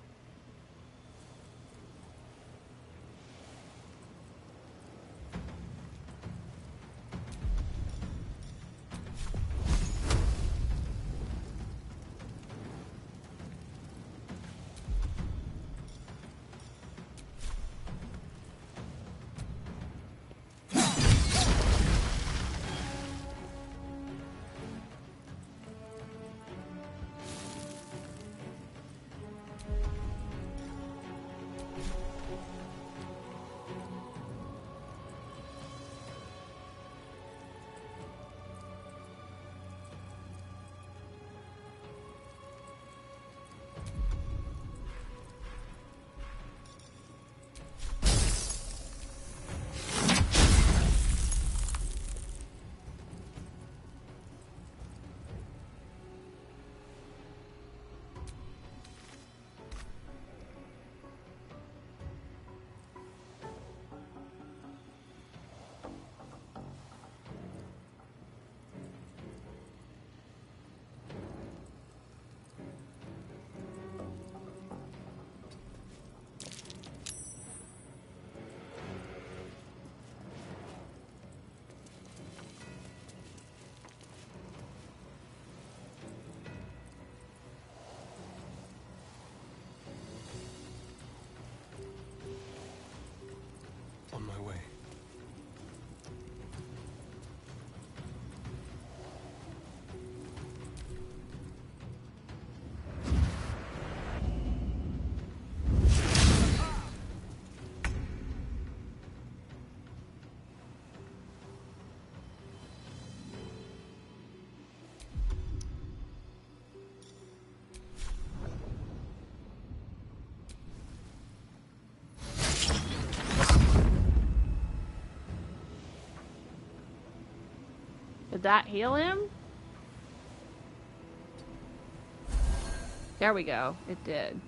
my way. Did that heal him? There we go. It did.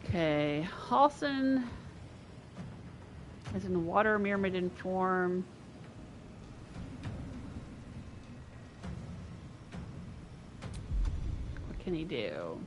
Okay, Halsin is in water myrmidon form. What can he do?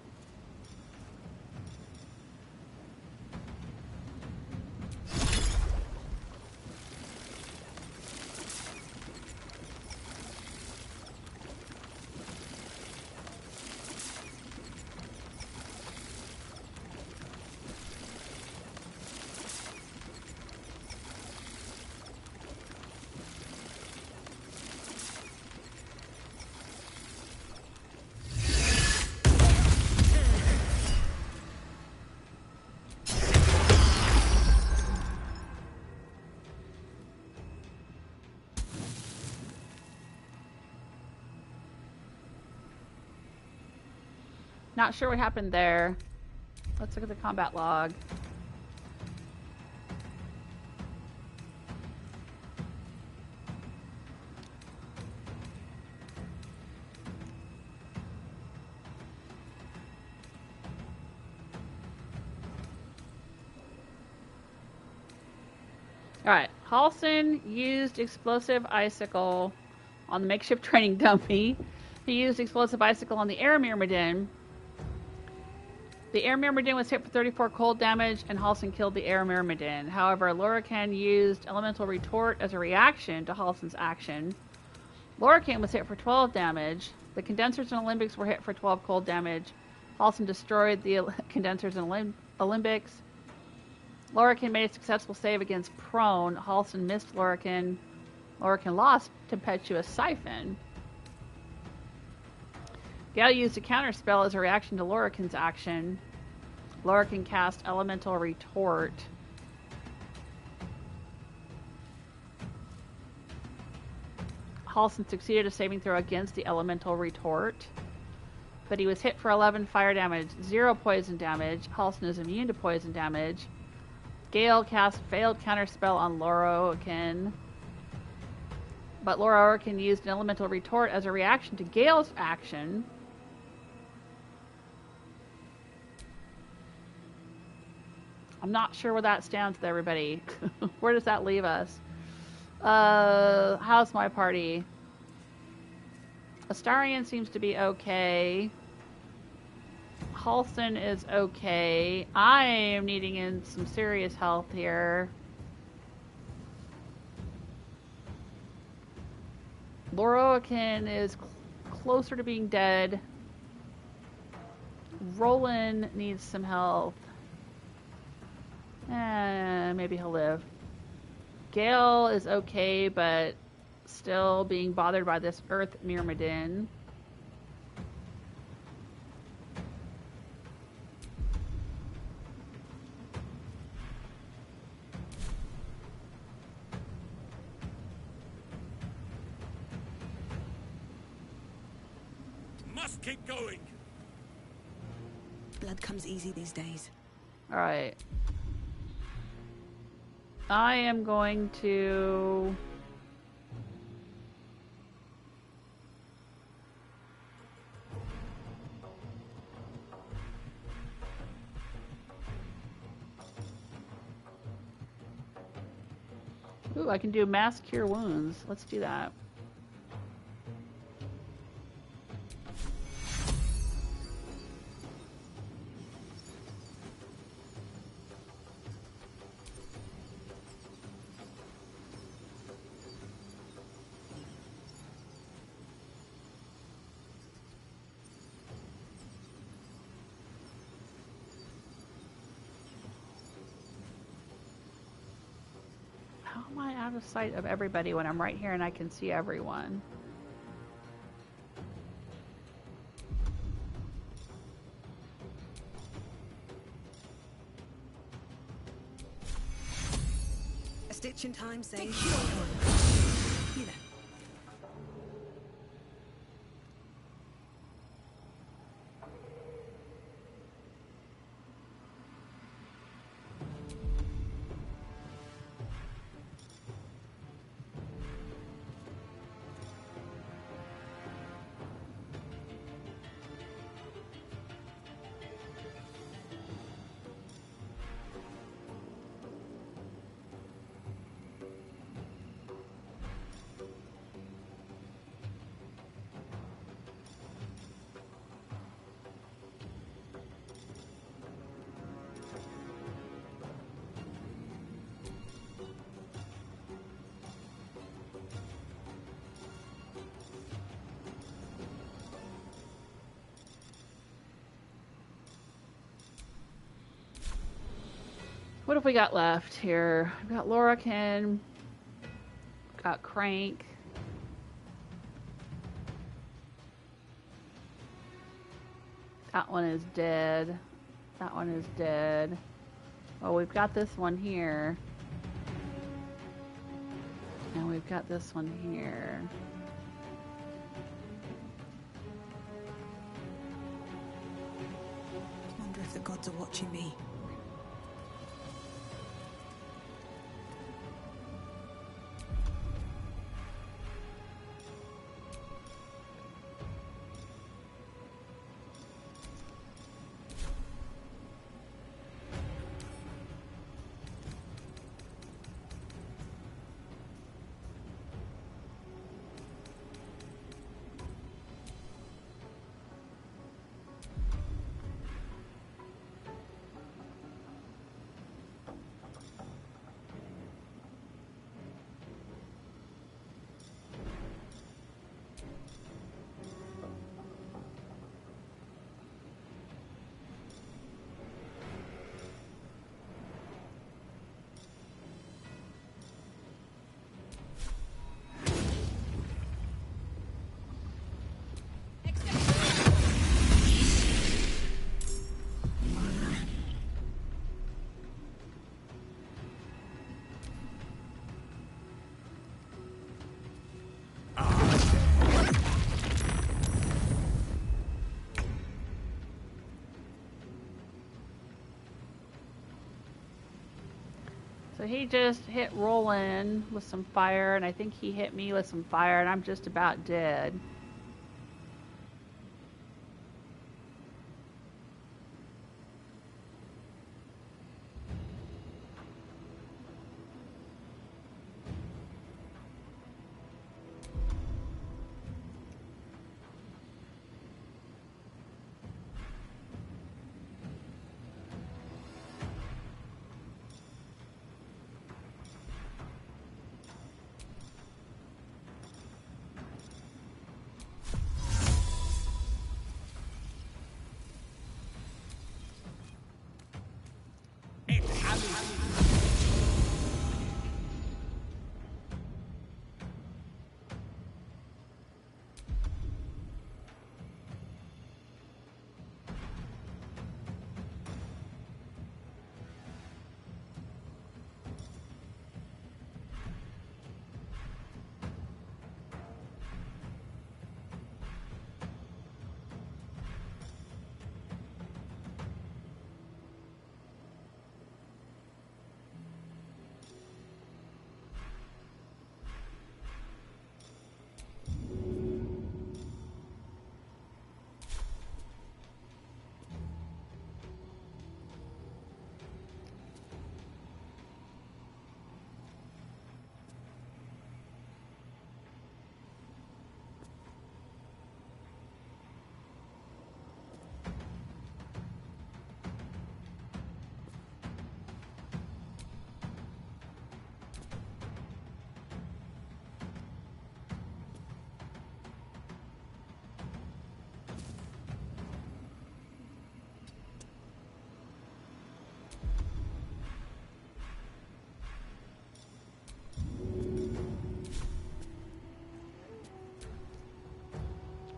Not sure what happened there. Let's look at the combat log. Alright, Halsin used explosive icicle on the makeshift training dummy. He used explosive icicle on the air myrmidon. The air myrmidon was hit for 34 cold damage, and Halsin killed the air myrmidon. However, Lorroakan used elemental retort as a reaction to Halsin's action. Lorroakan was hit for 12 damage. The condensers and alembics were hit for 12 cold damage. Halsin destroyed the condensers and alembics. Lorroakan made a successful save against prone. Halsin missed Lorroakan. Lorroakan lost Tempestuous Siphon. Gale used a counter spell as a reaction to Lorroakan's action. Lorroakan cast Elemental Retort. Halsin succeeded a saving throw against the Elemental Retort, but he was hit for 11 fire damage, 0 poison damage. Halsin is immune to poison damage. Gale cast failed counter spell on Lorroakan, but Lorroakan used an Elemental Retort as a reaction to Gale's action. I'm not sure where that stands with everybody. Where does that leave us? How's my party? Astarion seems to be okay. Halsin is okay. I am needing in some serious health here. Lorroakan is closer to being dead. Rolan needs some health. Maybe he'll live. Gale is okay, but still being bothered by this Earth Myrmidon. Must keep going. Blood comes easy these days. All right. I am going to... Ooh, I can do mass cure wounds. Let's do that. out of sight of everybody when I'm right here and I can see everyone? A stitch in time saves. You know. What have we got left here? We've got Lorroakan. Got Crank. That one is dead. That one is dead. Oh, we've got this one here. And we've got this one here. I wonder if the gods are watching me. So he just hit Rolan with some fire, and I think he hit me with some fire, and I'm just about dead.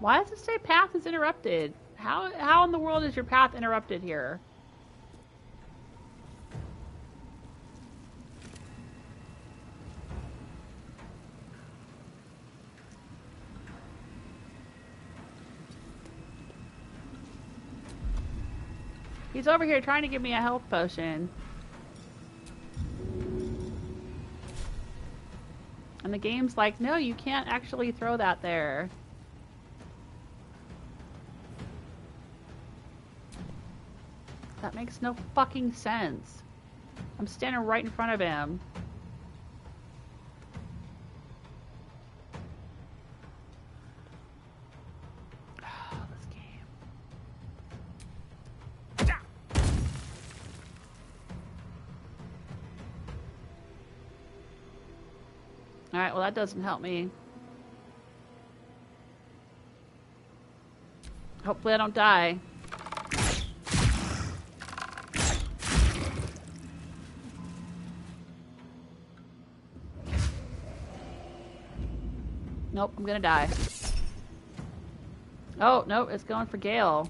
Why does it say path is interrupted? How in the world is your path interrupted here? He's over here trying to give me a health potion. And the game's like, no, you can't actually throw that there. That makes no fucking sense. I'm standing right in front of him. Alright, well that doesn't help me. Hopefully I don't die. Nope, I'm gonna die. Oh, no, it's going for Gale.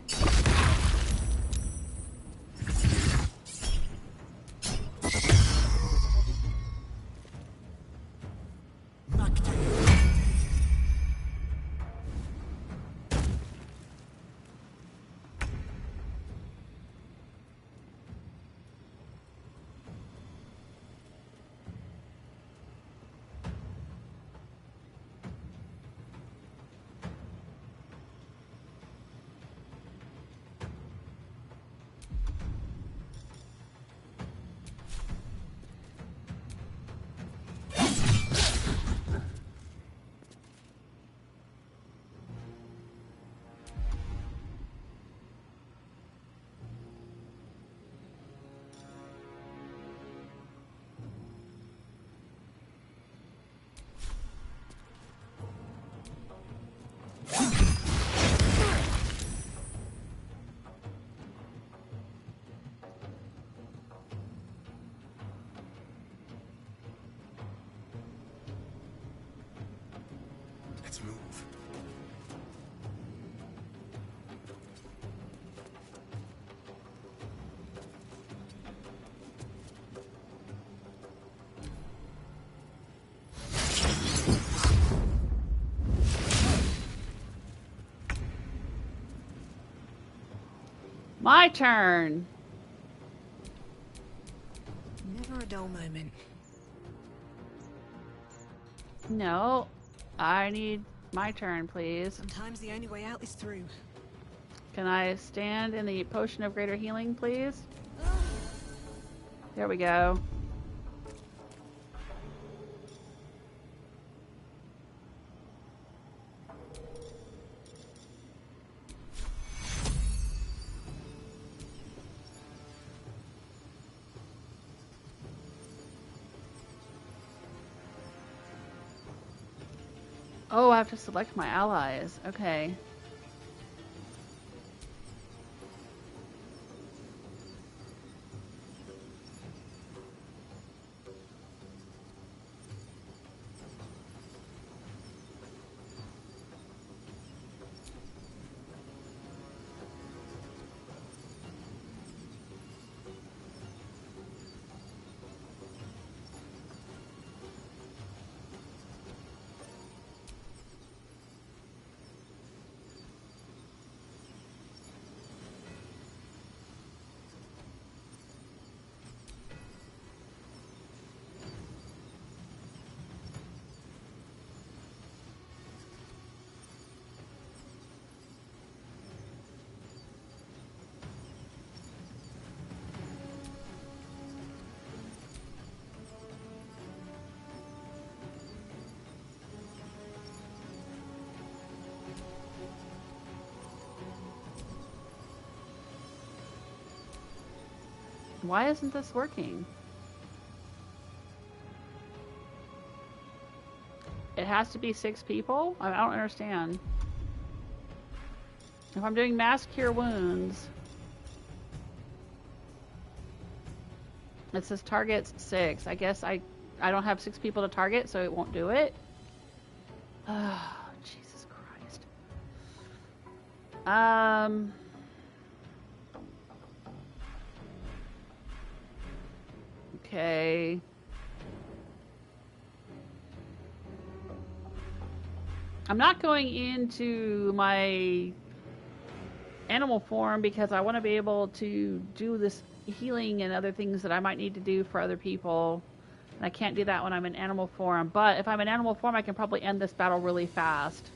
Let's move. My turn. Never a dull moment. No, I need my turn, please. Sometimes the only way out is through. Can I stand in the potion of greater healing, please? There we go. Oh, I have to select my allies. Okay. Why isn't this working? It has to be 6 people? I don't understand. If I'm doing mass cure wounds, it says targets 6. I guess I don't have 6 people to target, so it won't do it. Oh, Jesus Christ. Okay. I'm not going into my animal form because I want to be able to do this healing and other things that I might need to do for other people. And I can't do that when I'm in animal form. But if I'm in animal form, I can probably end this battle really fast.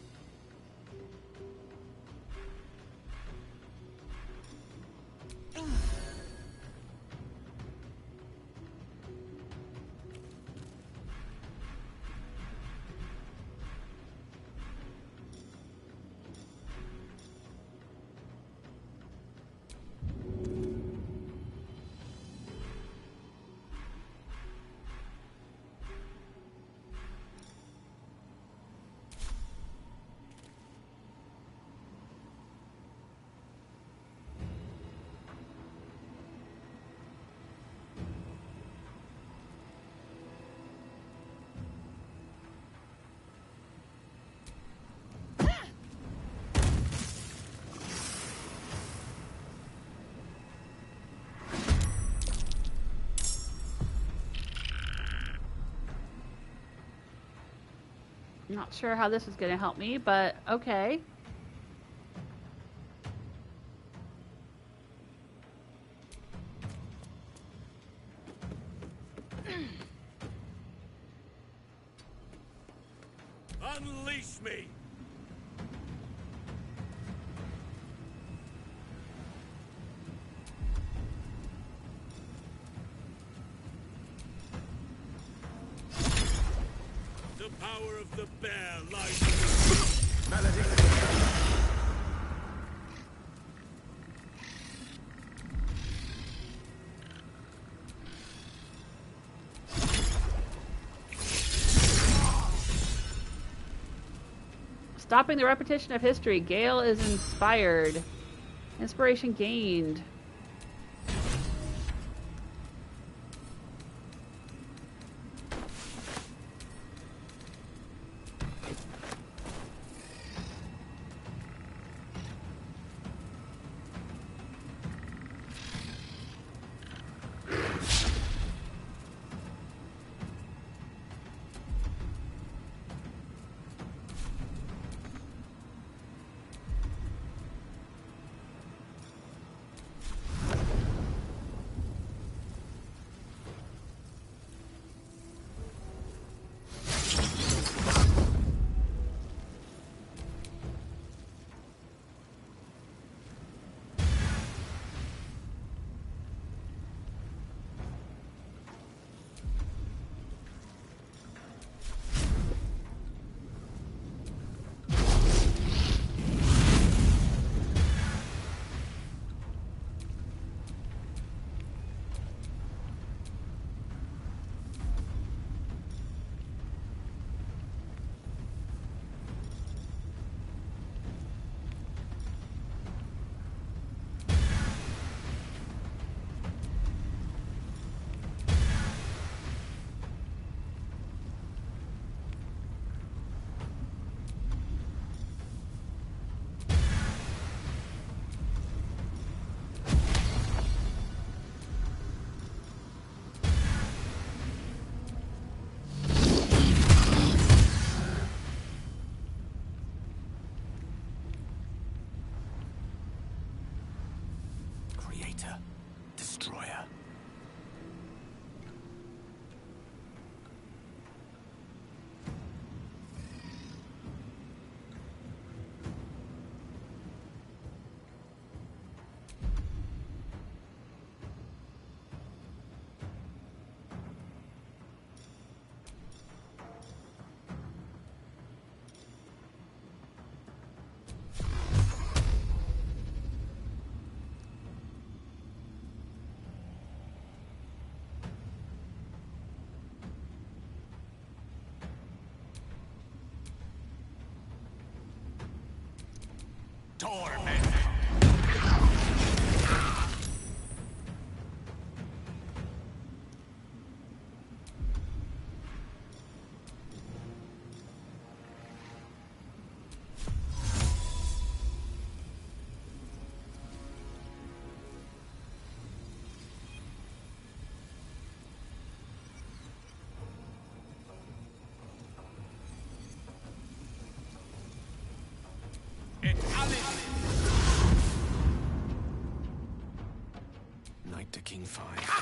Not sure how this is going to help me, but okay. Unleash me! The power of the bear lies in melody. Stopping the repetition of history. Gale is inspired. Inspiration gained. Destroyer. Torment. Knight to King 5.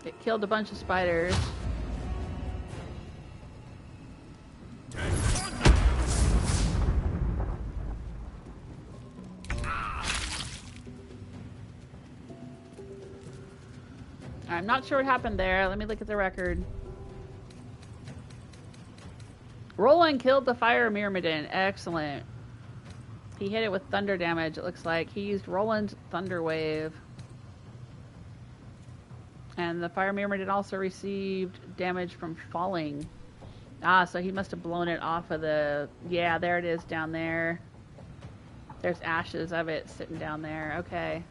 It killed a bunch of spiders. I'm not sure what happened there. Let me look at the record. Rolan killed the fire myrmidon. Excellent. He hit it with thunder damage, it looks like. He used Roland's thunder wave. And the fire myrmidon also received damage from falling. Ah, so he must have blown it off of the... Yeah, there it is down there. There's ashes of it sitting down there. Okay.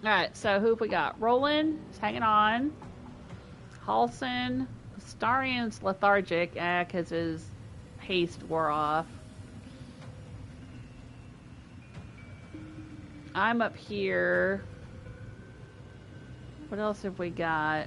Alright, so who have we got? Roland is hanging on. Halsin. Starian's lethargic, because his haste wore off. I'm up here. What else have we got?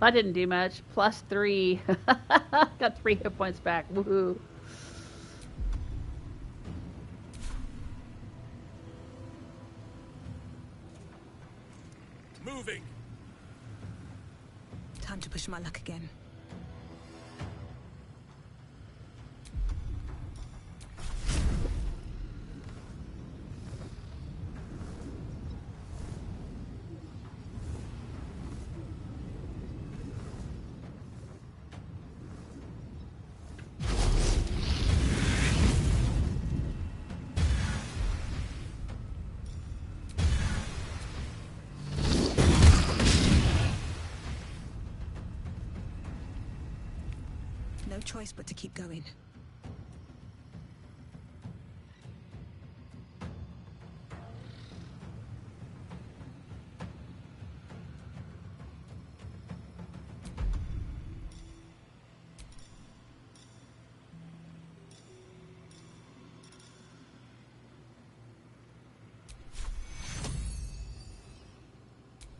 That didn't do much. +3. Got 3 hit points back. Woohoo. Moving. Time to push my luck again. No choice but to keep going.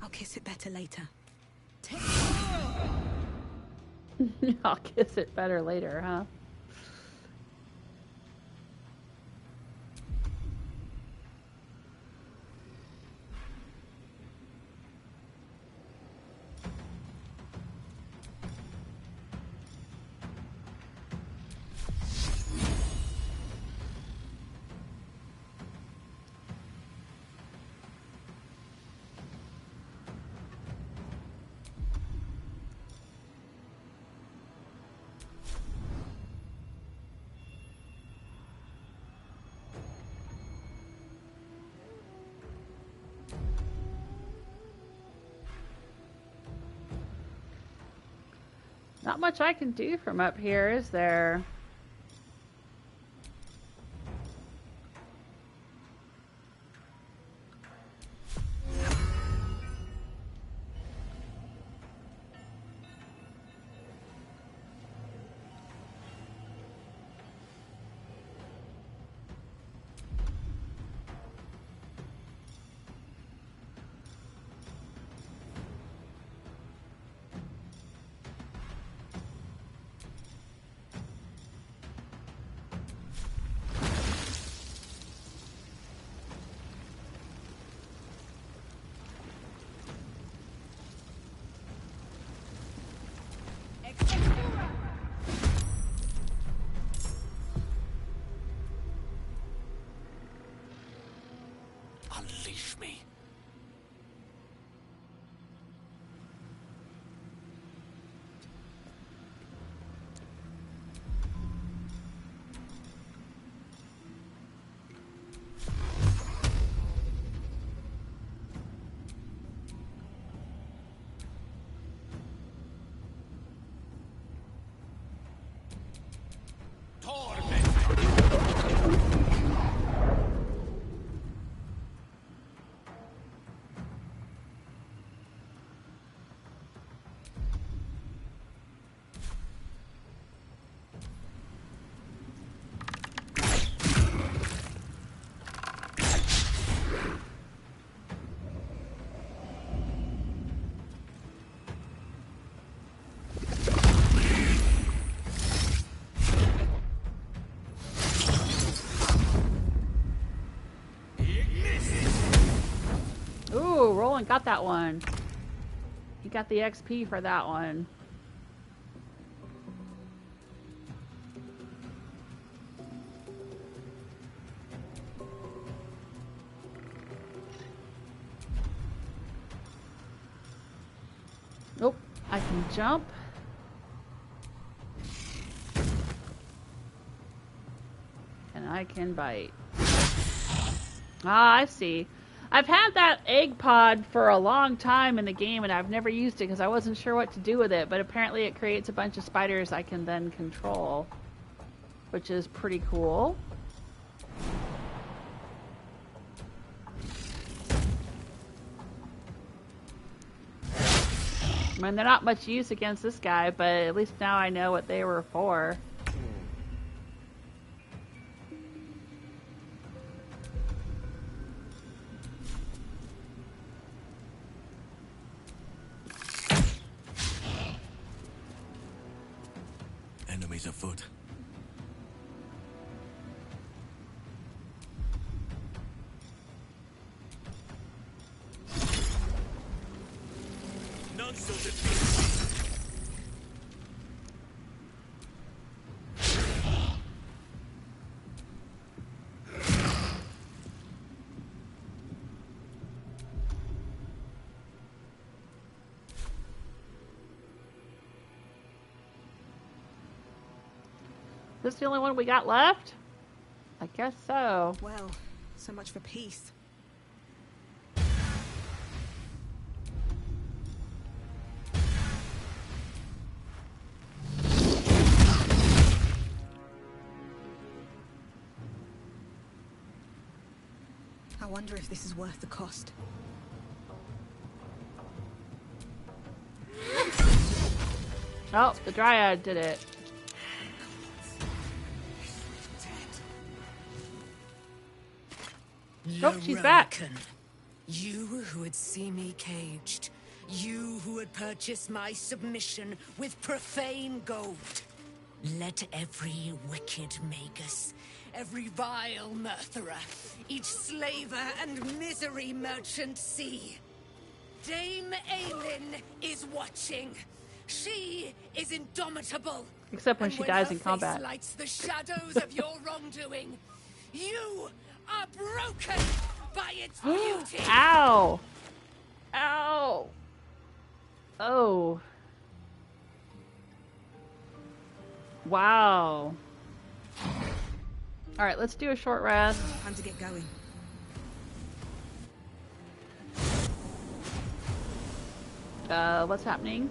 I'll kiss it better later. I'll kiss it better later, huh? Not much I can do from up here, is there? Unleash me. Ooh, Roland got that one. He got the XP for that one. Nope, I can jump. And I can bite. Ah, I see. I've had that egg pod for a long time in the game, and I've never used it because I wasn't sure what to do with it, but apparently it creates a bunch of spiders I can then control, which is pretty cool. I mean, they're not much use against this guy, but at least now I know what they were for. Enemies afoot. None so defeated. Is this the only one we got left? I guess so. Well, so much for peace. I wonder if this is worth the cost. Oh, the Dryad did it. Oh, she's back. Lorroakan, you who would see me caged, you who would purchase my submission with profane gold. Let every wicked magus, every vile murtherer, each slaver and misery merchant see. Dame Aylin is watching. She is indomitable. Except when she dies in her combat. face lights the shadows of your wrongdoing. You are broken by its beauty. Ow! Ow! Oh. Wow. Alright, let's do a short rest. Time to get going. What's happening?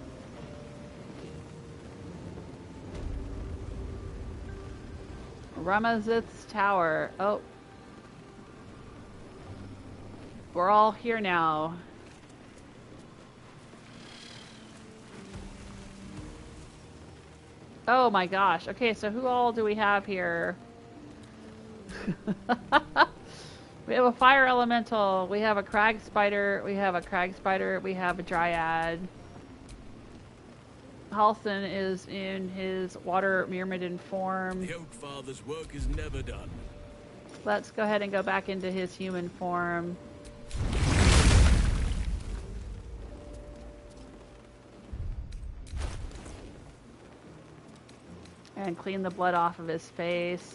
Ramazith's tower. Oh. We're all here now. Oh my gosh. Okay, so who all do we have here? We have a fire elemental, we have a crag spider, we have a dryad. Halson is in his water myrmidon form. The Oak Father's work is never done. Let's go ahead and go back into his human form. And clean the blood off of his face.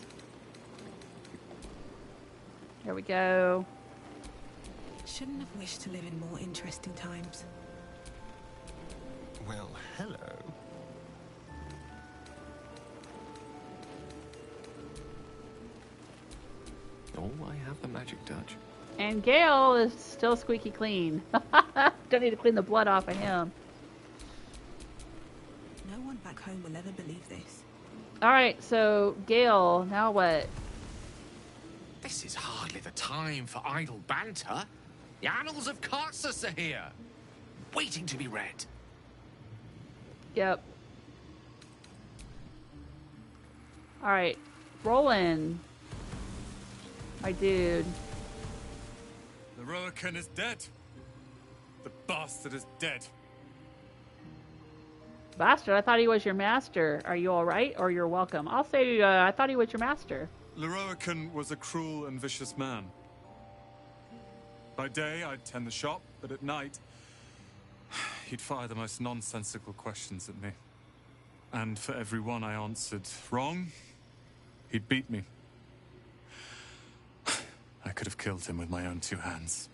There we go. shouldn't have wished to live in more interesting times. Well, hello. Oh, I have the magic touch. And Gale is still squeaky clean. Don't need to clean the blood off of him. No one back home will ever believe this. Alright, so Gale, now what? This is hardly the time for idle banter. The annals of Carsus are here, waiting to be read. Yep. Alright, Rolan. My dude. Lorroakan is dead. The bastard is dead. Bastard, I thought he was your master. Are you alright? Or you're welcome. I'll say, I thought he was your master. Lorroakan was a cruel and vicious man. By day, I'd tend the shop, but at night, he'd fire the most nonsensical questions at me. And for every one I answered wrong, he'd beat me. I could have killed him with my own 2 hands.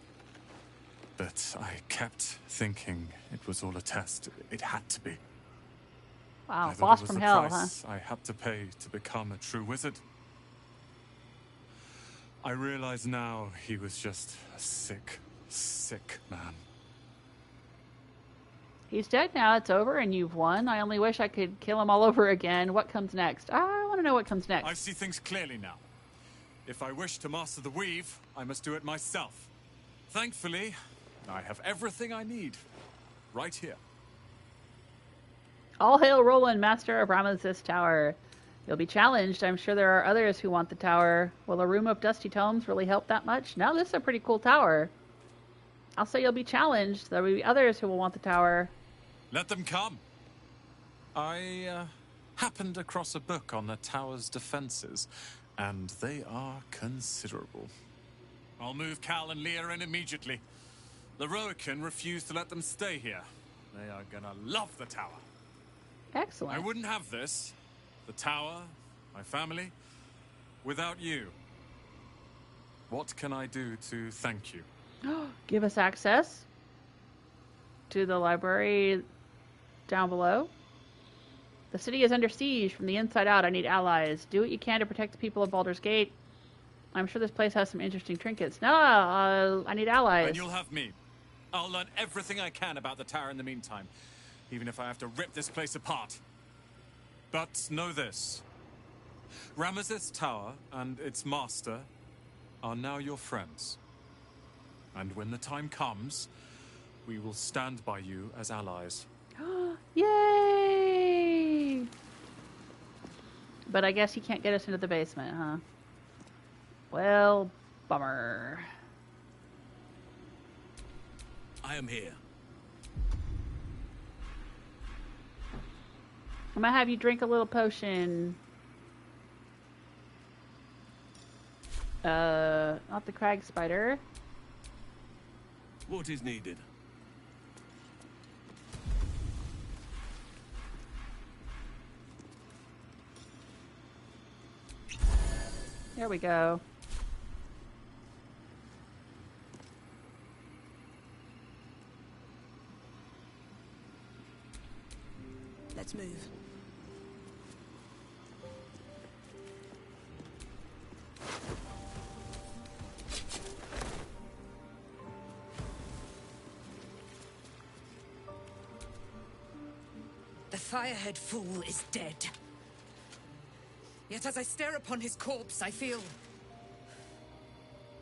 But I kept thinking it was all a test. It had to be. Wow, I thought boss it was from the hell, price I had to pay to become a true wizard. I realize now he was just a sick, sick man. He's dead now, it's over, and you've won. I only wish I could kill him all over again. What comes next? I want to know what comes next. I see things clearly now. If I wish to master the weave, I must do it myself. Thankfully, I have everything I need right here. All hail Rolan, master of Ramazith's tower. You'll be challenged. I'm sure there are others who want the tower. Will a room of dusty tomes really help that much? No, this is a pretty cool tower. I'll say you'll be challenged. There will be others who will want the tower. Let them come. I happened across a book on the tower's defenses, and they are considerable. I'll move Cal and Leah in immediately. Lorroakan refused to let them stay here. They are gonna love the tower. Excellent. I wouldn't have this, the tower, my family, without you. What can I do to thank you? Give us access to the library down below. The city is under siege from the inside out. I need allies. Do what you can to protect the people of Baldur's Gate. I'm sure this place has some interesting trinkets. No, I need allies. And you'll have me. I'll learn everything I can about the tower in the meantime, even if I have to rip this place apart. But know this. Ramazith's tower and its master are now your friends. And when the time comes, we will stand by you as allies. Yay! But I guess he can't get us into the basement, huh? Well, bummer. I am here. I'm gonna have you drink a little potion. Not the crag spider. What is needed? There we go. Let's move. The Firehead fool is dead. Yet as I stare upon his corpse, I feel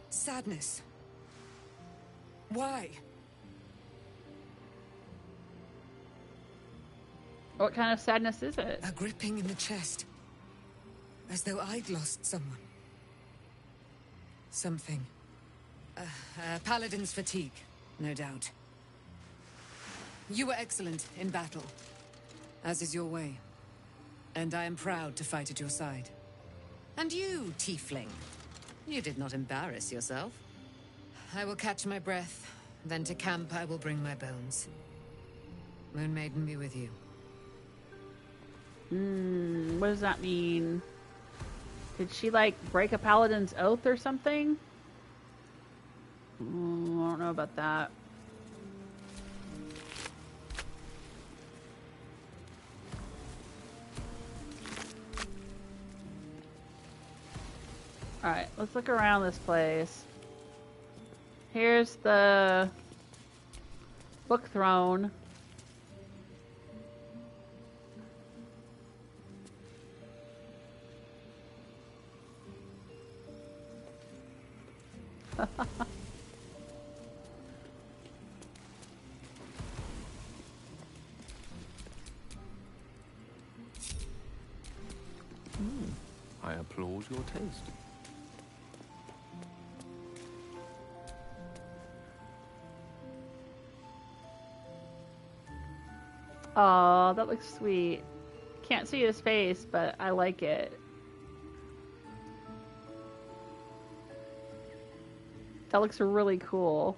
sadness. Why? What kind of sadness is it? A gripping in the chest. As though I'd lost someone. Something. Paladin's fatigue, no doubt. You were excellent in battle, as is your way. And I am proud to fight at your side. And you, tiefling, you did not embarrass yourself. I will catch my breath, then to camp I will bring my bones. Moon Maiden be with you. What does that mean? Did she, like, break a paladin's oath or something? I don't know about that. Alright, let's look around this place. Here's the book throne. I applaud your taste. Oh, that looks sweet. Can't see his face, but I like it. That looks really cool.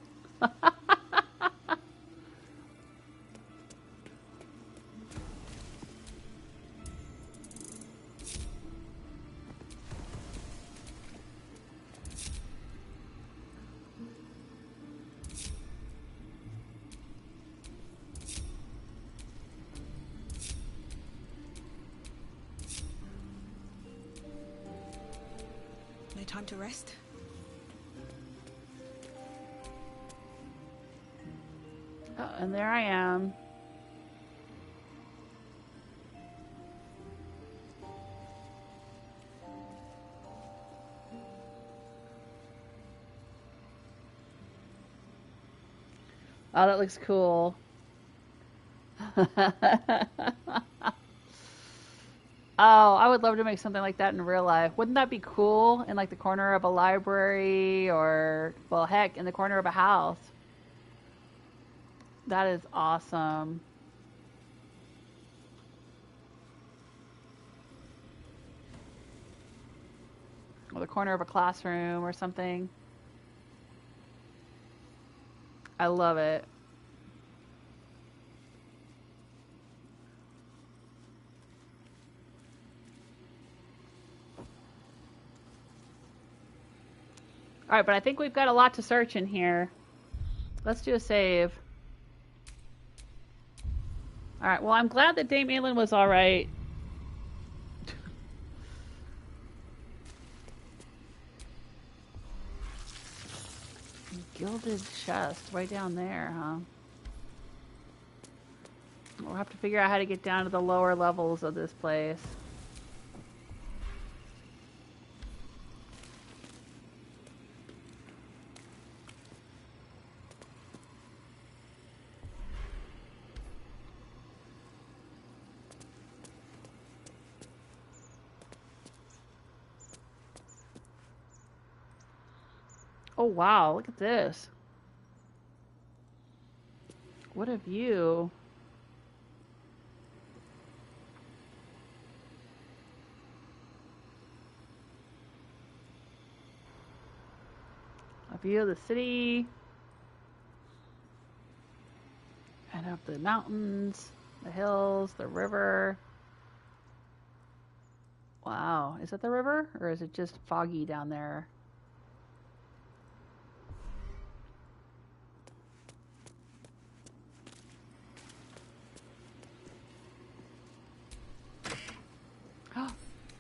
No time to rest? Oh, and there I am. Oh, that looks cool. Oh, I would love to make something like that in real life. Wouldn't that be cool? In like the corner of a library or, well, heck, in the corner of a house. That is awesome. Or the corner of a classroom or something. I love it. Alright, but I think we've got a lot to search in here. Let's do a save. Alright, well, I'm glad that Dame Aylin was alright. Gilded chest, way down there, huh? We'll have to figure out how to get down to the lower levels of this place. Oh wow, look at this. What a view. A view of the city. And of the mountains, the hills, the river. Wow, is that the river? Or is it just foggy down there?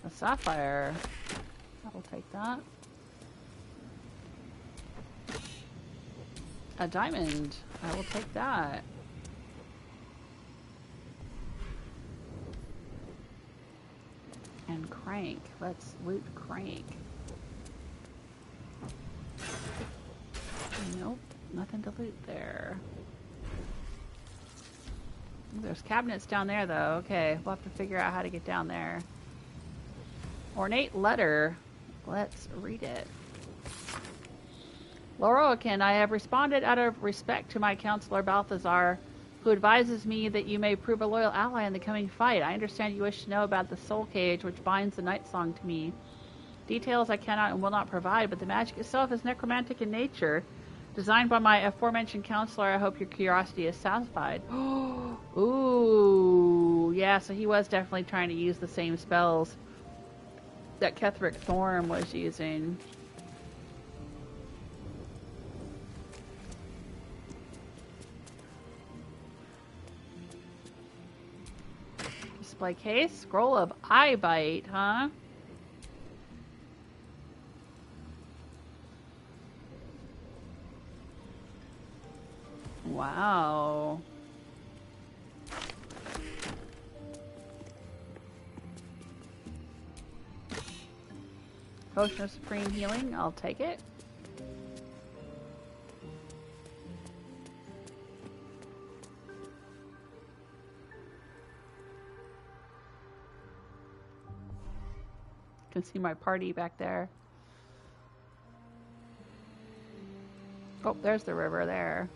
A sapphire. I will take that. A diamond. I will take that. And crank. Let's loot crank. Nope. Nothing to loot there. There's cabinets down there though. Okay, we'll have to figure out how to get down there. Ornate letter. Let's read it. Lorroakan, I have responded out of respect to my counselor Balthazar, who advises me that you may prove a loyal ally in the coming fight. I understand you wish to know about the soul cage which binds the Nightsong to me. Details I cannot and will not provide, but the magic itself is necromantic in nature. Designed by my aforementioned counselor, I hope your curiosity is satisfied. Ooh, yeah, so he was definitely trying to use the same spells that Ketheric Thorm was using. display case. Scroll of Eye Bite, huh? Wow. Potion of Supreme Healing, I'll take it. Can see my party back there. Oh, there's the river there.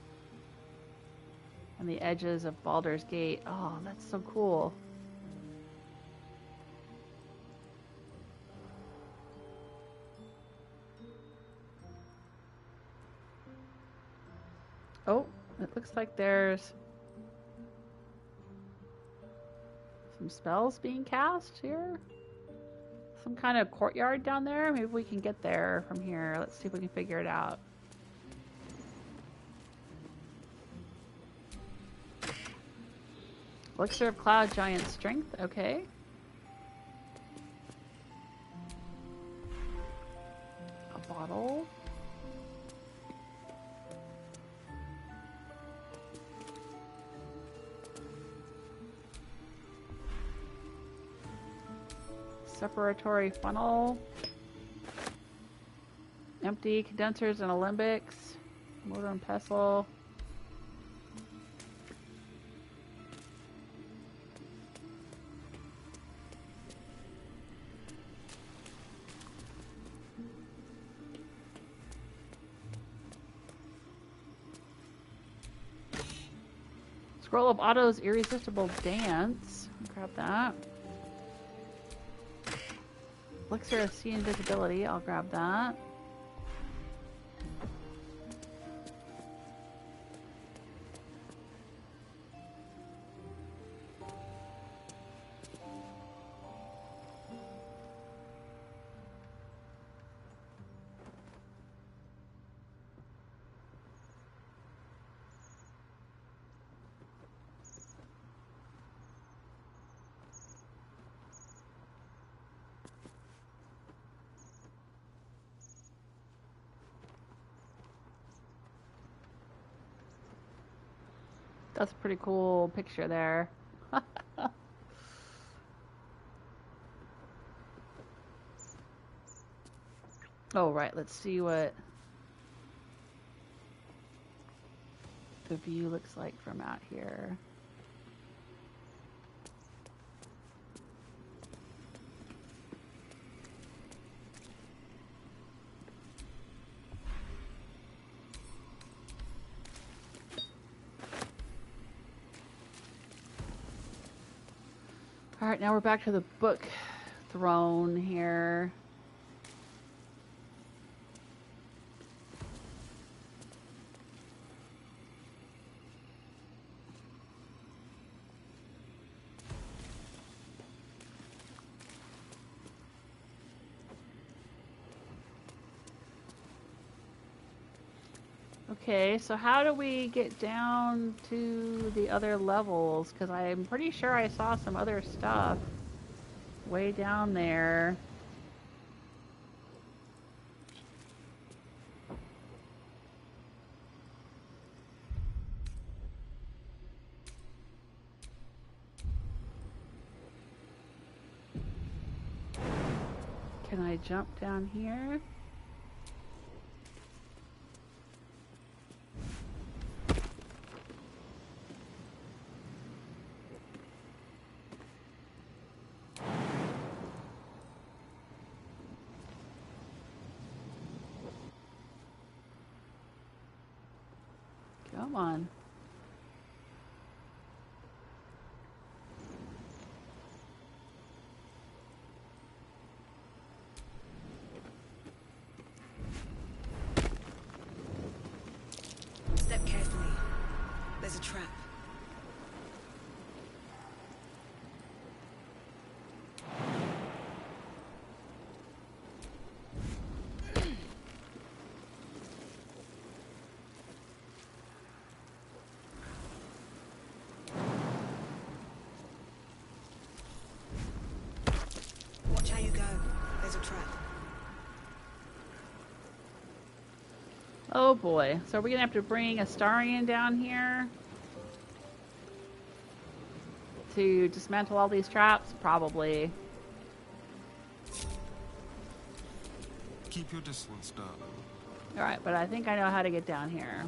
And the edges of Baldur's Gate. Oh, that's so cool. Oh, it looks like there's some spells being cast here. Some kind of courtyard down there. Maybe we can get there from here. Let's see if we can figure it out. Elixir of Cloud Giant Strength. Okay. A bottle. Separatory funnel. Empty condensers and alembics. Mortar and pestle. Scroll of Otto's Irresistible Dance. Grab that. Elixir of Sea Invisibility. I'll grab that. That's a pretty cool picture there. Oh, right. Let's see what the view looks like from out here. Alright, now we're back to the book throne here. Okay, so how do we get down to the other levels? Because I'm pretty sure I saw some other stuff way down there. Can I jump down here? Come on. Step carefully. There's a trap. There's a trap. Oh boy. So are we gonna have to bring Astarion down here to dismantle all these traps? Probably. Keep your distance, darling. Alright, but I think I know how to get down here.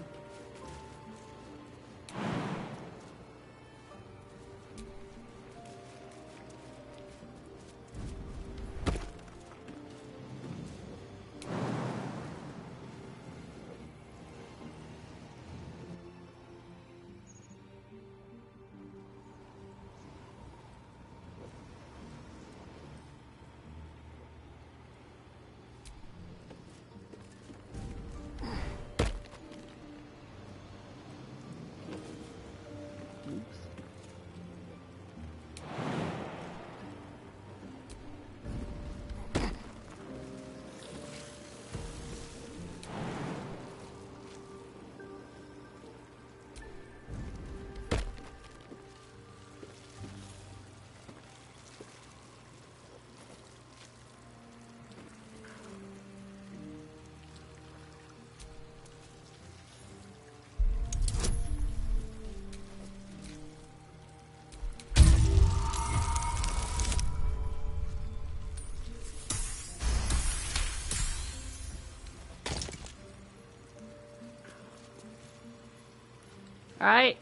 Alright.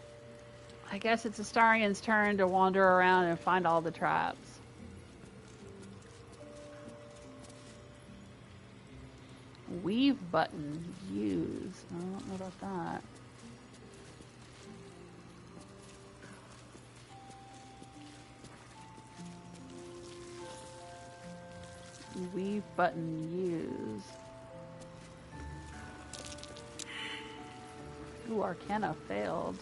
I guess it's Astarion's turn to wander around and find all the traps. Weave button. Use. I don't know about that. Weave button. Use. Ooh, Arcana failed.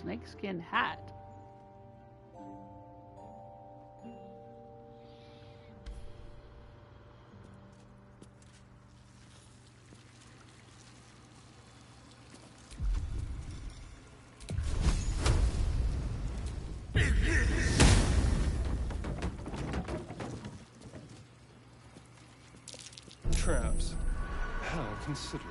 Snakeskin hat. Traps. How considerate.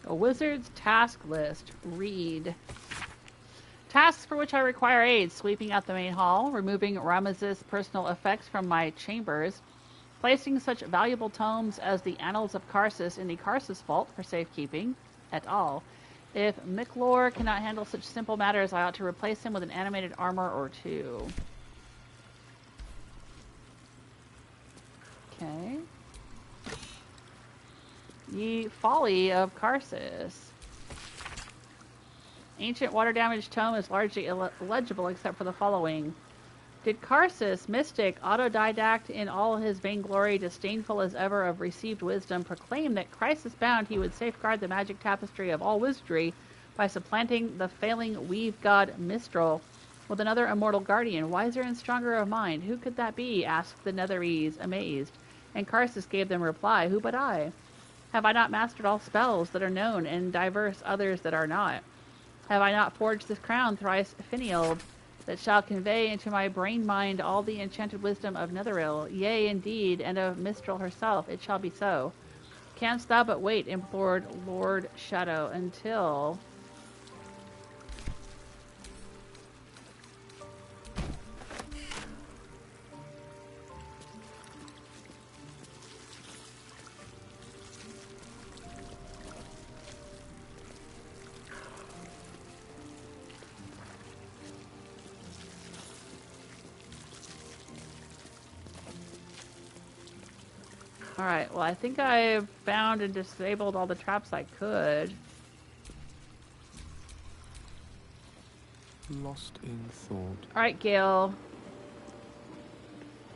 A wizard's task list. Read. Tasks for which I require aid. Sweeping out the main hall. Removing Ramazith's personal effects from my chambers. Placing such valuable tomes as the Annals of Karsus in the Karsus Vault for safekeeping. Et al. If Miklor cannot handle such simple matters, I ought to replace him with an animated armor or two. Okay. Ye Folly of Karsus. Ancient water-damaged tome is largely illegible except for the following. Did Karsus, mystic, autodidact in all his vainglory, disdainful as ever of received wisdom, proclaim that crisis-bound he would safeguard the magic tapestry of all wizardry by supplanting the failing weave god Mistral with another immortal guardian, wiser and stronger of mind? Who could that be? Asked the Netherese, amazed. And Karsus gave them reply, who but I? Have I not mastered all spells that are known, and diverse others that are not? Have I not forged this crown thrice finialed, that shall convey into my brain-mind all the enchanted wisdom of Netheril? Yea, indeed, and of Mistral herself, it shall be so. Canst thou but wait, implored Lord Shadow, until... Alright, well I think I've found and disabled all the traps I could. Lost in thought. Alright, Gale.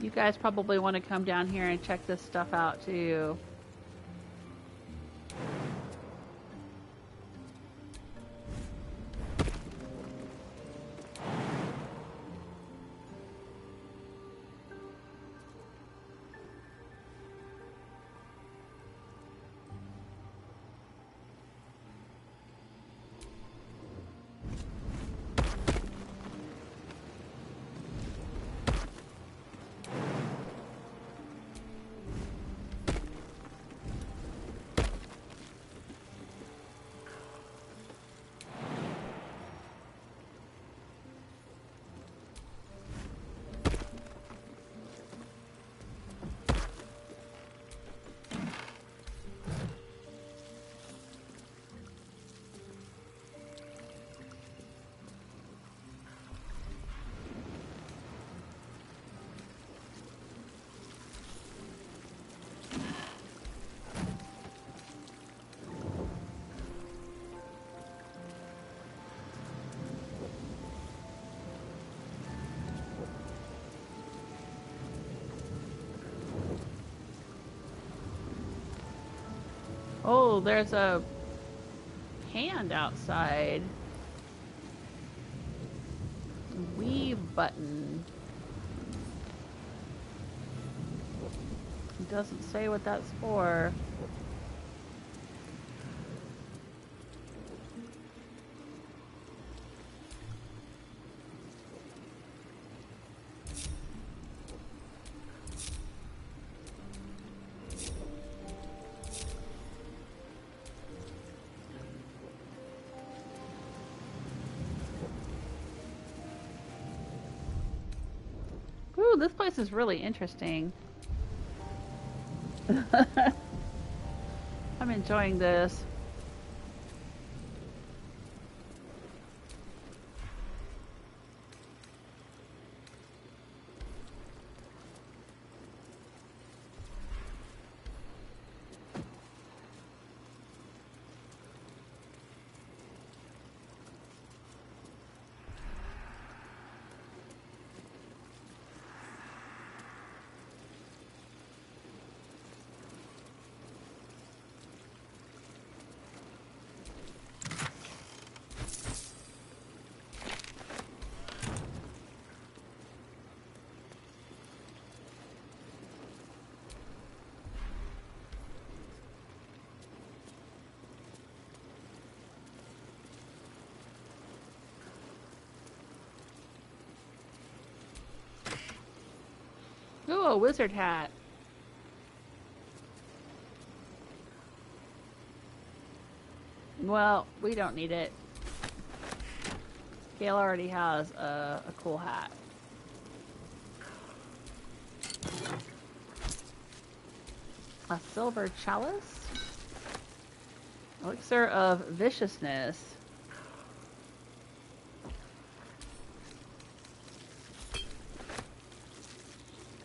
You guys probably want to come down here and check this stuff out too. Oh, there's a hand outside. Weave button. It doesn't say what that's for. Ooh, this place is really interesting. I'm enjoying this. Ooh, a wizard hat. Well, we don't need it. Gale already has a cool hat. A silver chalice. Elixir of viciousness.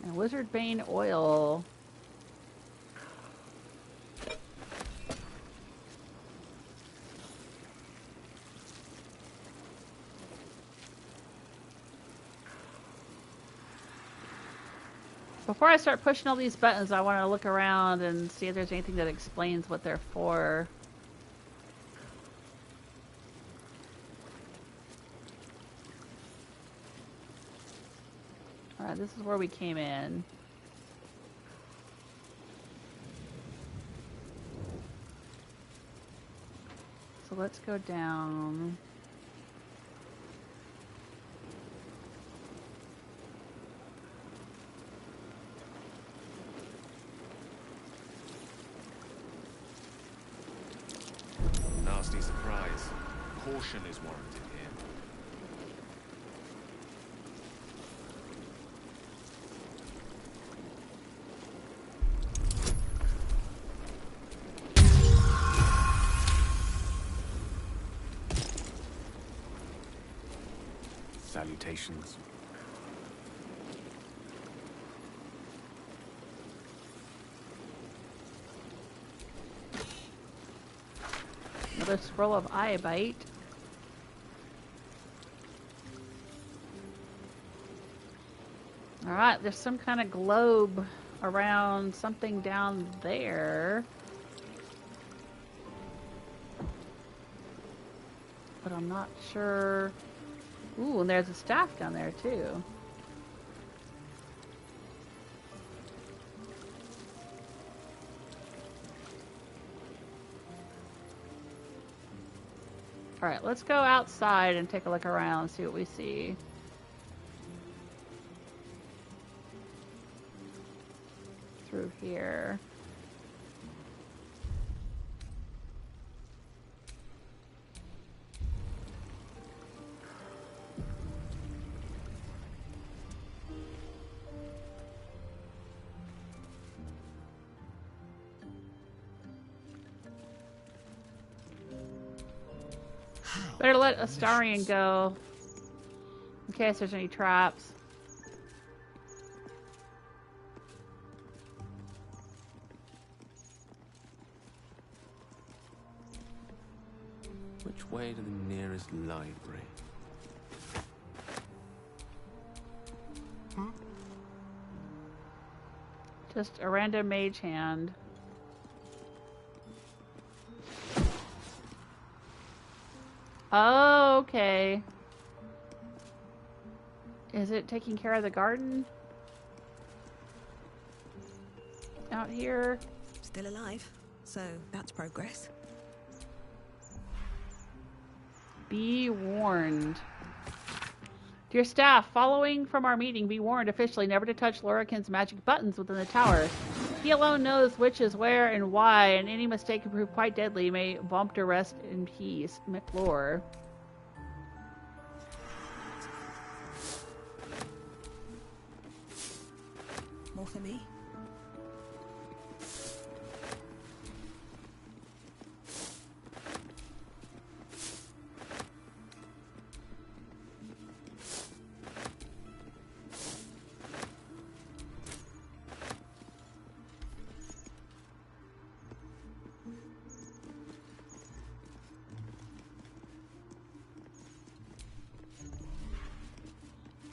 And Wizard Bane oil. Before I start pushing all these buttons, I want to look around and see if there's anything that explains what they're for. Alright, this is where we came in. So let's go down. Nasty surprise. Caution is warranted here. Salutations. Another scroll of eye bite. Alright, there's some kind of globe around something down there. But I'm not sure. Ooh, and there's a staff down there too. Alright, let's go outside and take a look around, see what we see. Through here. Better let Astarion go in case there's any traps. Which way to the nearest library? Just a random mage hand. Oh, okay. Is it taking care of the garden? Out here? Still alive, so that's progress. Be warned. Dear staff, following from our meeting, be warned officially never to touch Lorroakan's magic buttons within the tower. He alone knows which is where and why, and any mistake can prove quite deadly. May Baldur rest in peace. McLore. More for me?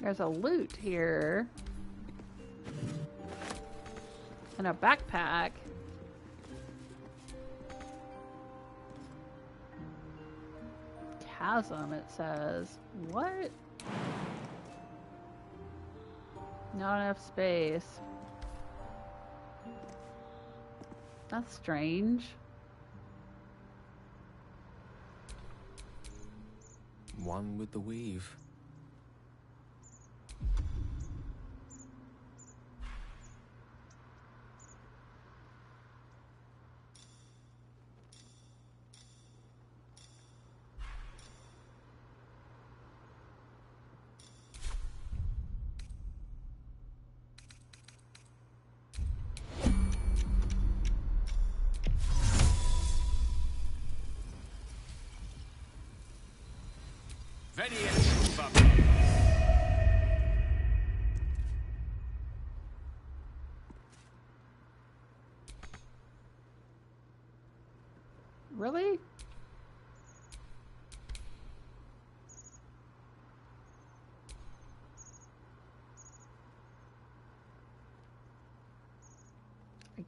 There's a loot here. And a backpack. Chasm, it says. What? Not enough space. That's strange. One with the weave.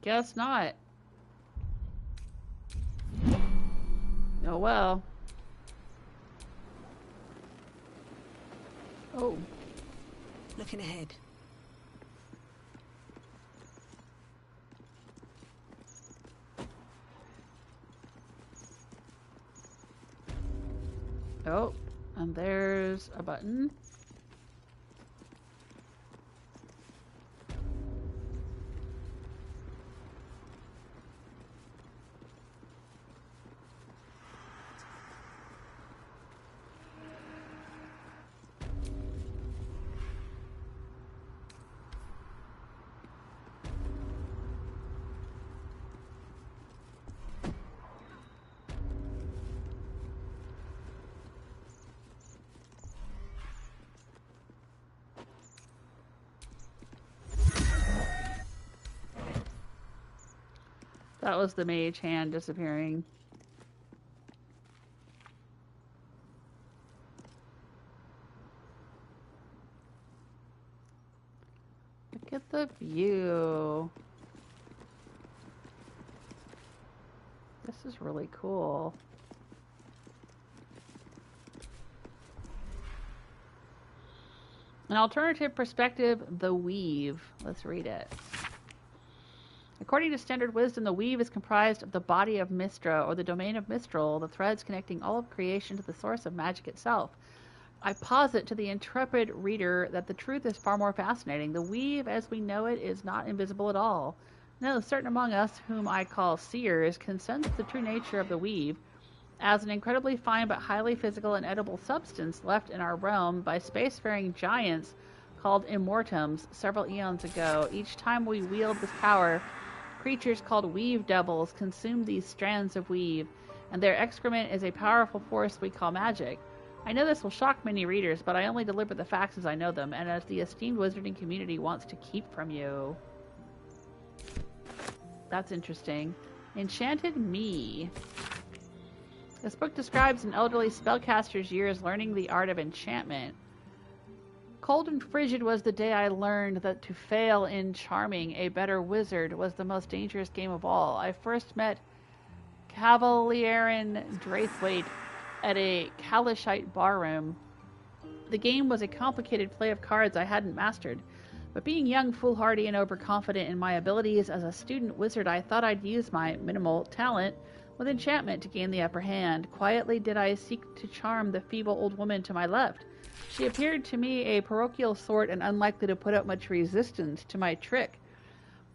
Guess not. Oh well. Oh. Looking ahead. Oh, and there's a button. That was the mage hand disappearing. Look at the view. This is really cool. An alternative perspective, the weave. Let's read it. According to standard wisdom, the weave is comprised of the body of Mistra, or the domain of Mistral, the threads connecting all of creation to the source of magic itself. I posit to the intrepid reader that the truth is far more fascinating. The weave, as we know it, is not invisible at all. No, certain among us, whom I call seers, can sense the true nature of the weave as an incredibly fine but highly physical and edible substance left in our realm by spacefaring giants called immortums several eons ago. Each time we wield this power, creatures called weave devils consume these strands of weave, and their excrement is a powerful force we call magic. I know this will shock many readers, but I only deliver the facts as I know them, and as the esteemed wizarding community wants to keep from you. That's interesting. Enchanted Me. This book describes an elderly spellcaster's years learning the art of enchantment. Cold and frigid was the day I learned that to fail in charming a better wizard was the most dangerous game of all. I first met Cavalierin Draithwaite at a Kalishite barroom. The game was a complicated play of cards I hadn't mastered, but being young, foolhardy, and overconfident in my abilities as a student wizard, I thought I'd use my minimal talent with enchantment to gain the upper hand. Quietly did I seek to charm the feeble old woman to my left. She appeared to me a parochial sort and unlikely to put up much resistance to my trick.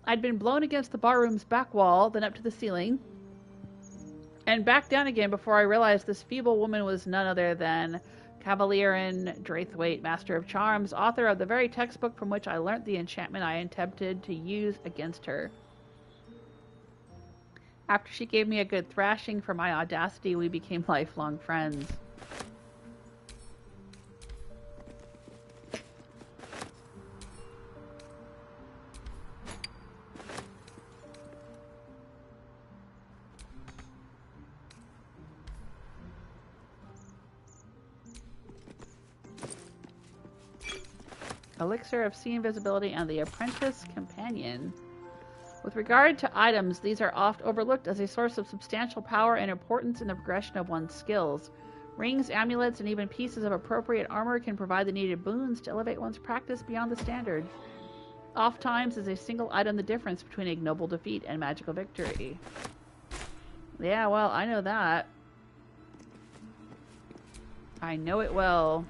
I'd been blown against the barroom's back wall, then up to the ceiling, and back down again before I realized this feeble woman was none other than Cavalierin Draithwaite, Master of Charms, author of the very textbook from which I learnt the enchantment I attempted to use against her. After she gave me a good thrashing for my audacity, we became lifelong friends. Elixir of Sea Invisibility and the Apprentice Companion. With regard to items, these are oft overlooked as a source of substantial power and importance in the progression of one's skills. Rings, amulets, and even pieces of appropriate armor can provide the needed boons to elevate one's practice beyond the standard. Ofttimes is a single item the difference between ignoble defeat and magical victory. Yeah, well, I know that. I know it well.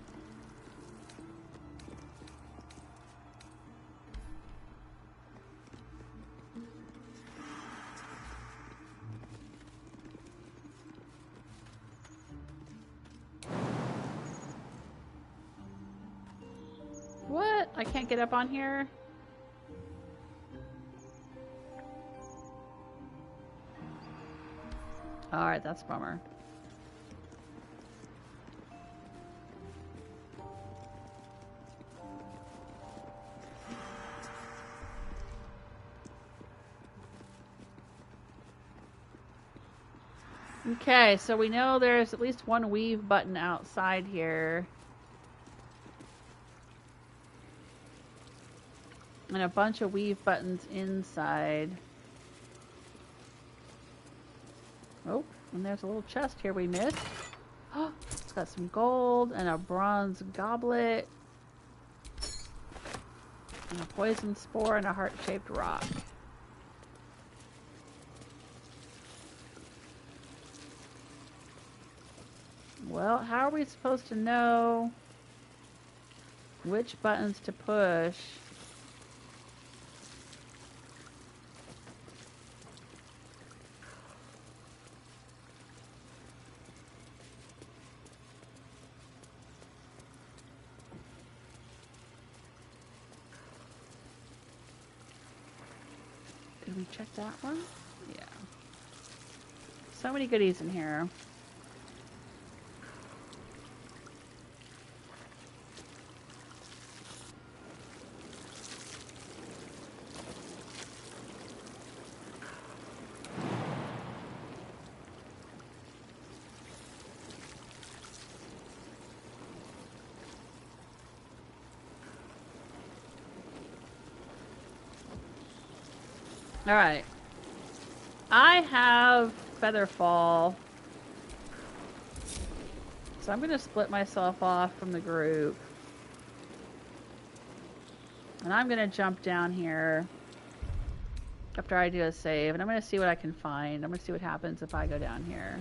What? I can't get up on here? Alright, that's a bummer. Okay, so we know there's at least one weave button outside here. And a bunch of weave buttons inside. And there's a little chest here we missed. Oh, it's got some gold and a bronze goblet. And a poison spore and a heart-shaped rock. Well, how are we supposed to know which buttons to push? Did we check that one? Yeah. So many goodies in here. Alright. I have Featherfall. So I'm going to split myself off from the group. And I'm going to jump down here after I do a save. And I'm going to see what I can find. I'm going to see what happens if I go down here.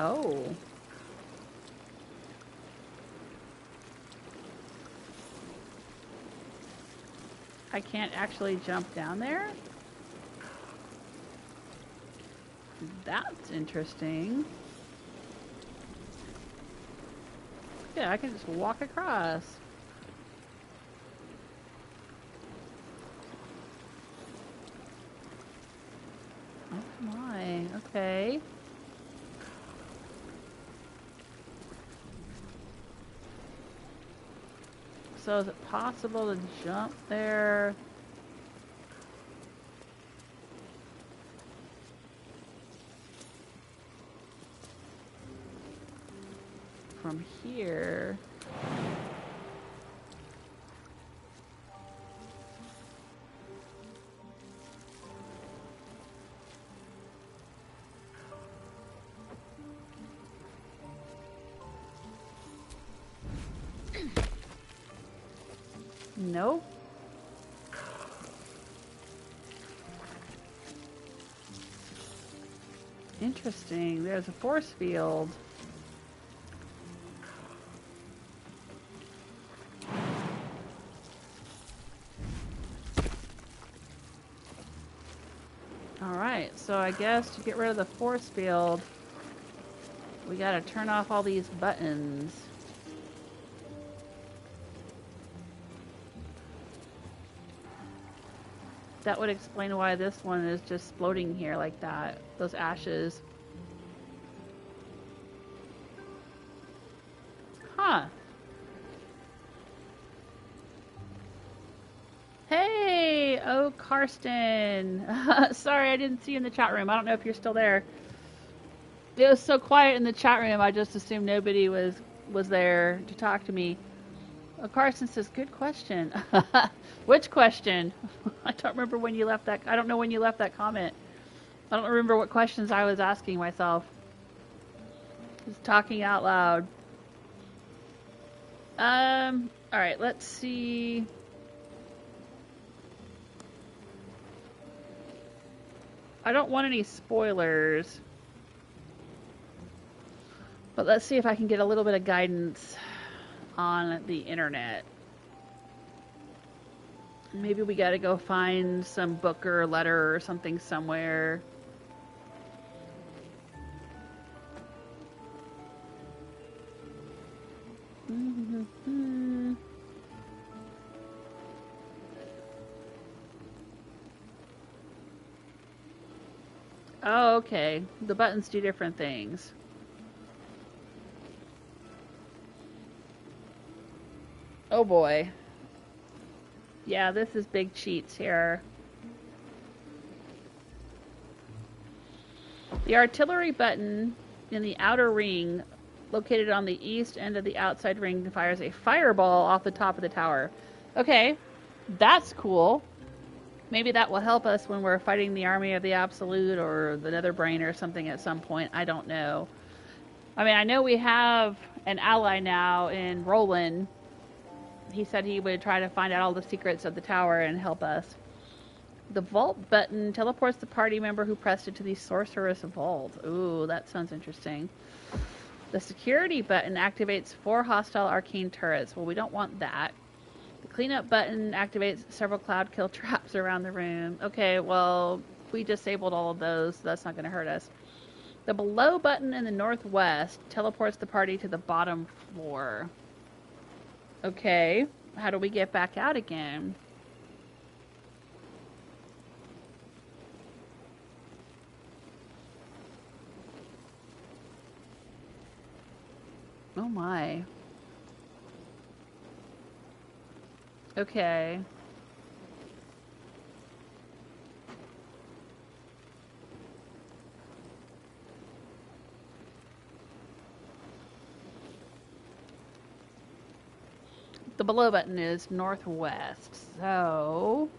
Oh. I can't actually jump down there? That's interesting. Yeah, I can just walk across. Oh my, okay. So is it possible to jump there? From here? Nope. Interesting. There's a force field. Alright, so I guess to get rid of the force field, we gotta turn off all these buttons. That would explain why this one is just floating here like that. Those ashes. Huh. Hey! Oh, Karsten. Sorry, I didn't see you in the chat room. I don't know if you're still there. It was so quiet in the chat room, I just assumed nobody was there to talk to me. Carson says, good question. Which question? I don't remember when you left that. I don't know when you left that comment. I don't remember what questions I was asking myself. Just talking out loud. Alright, let's see. I don't want any spoilers. But let's see if I can get a little bit of guidance on the internet. Maybe we gotta go find some book or letter or something somewhere. Oh, okay. The buttons do different things. Oh boy. Yeah, this is big cheats here. The artillery button in the outer ring located on the east end of the outside ring fires a fireball off the top of the tower. Okay, that's cool. Maybe that will help us when we're fighting the army of the Absolute or the Netherbrain or something at some point. I don't know. I mean, I know we have an ally now in Rolan. He said he would try to find out all the secrets of the tower and help us. The vault button teleports the party member who pressed it to the Sorcerous Vault. Ooh, that sounds interesting. The security button activates 4 hostile arcane turrets. Well, we don't want that. The cleanup button activates several cloud kill traps around the room. Okay, well, we disabled all of those, so that's not going to hurt us. The below button in the northwest teleports the party to the bottom floor. Okay, how do we get back out again? Oh my. Okay. The below button is northwest, so...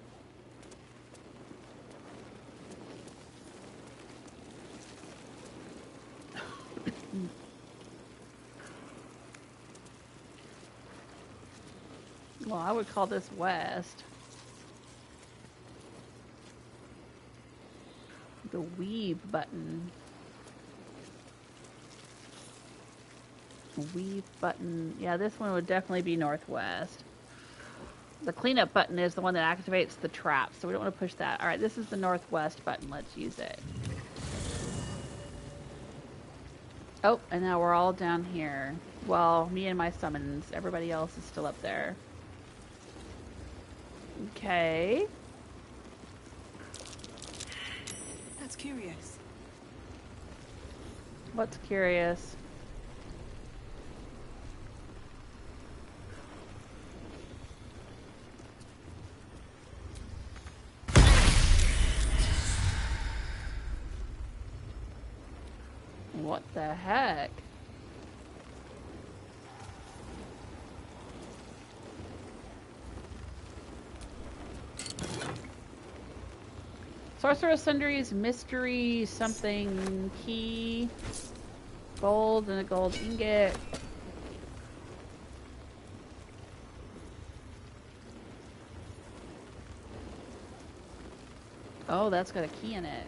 Well, I would call this west. The weave button. Weave button. Yeah, this one would definitely be northwest. The cleanup button is the one that activates the trap, so we don't want to push that. Alright, this is the northwest button. Let's use it. Oh, and now we're all down here. Well, me and my summons. Everybody else is still up there. Okay. That's curious. What's curious? What the heck? Sorcerous Sundries mystery something key. Gold and a gold ingot. Oh, that's got a key in it.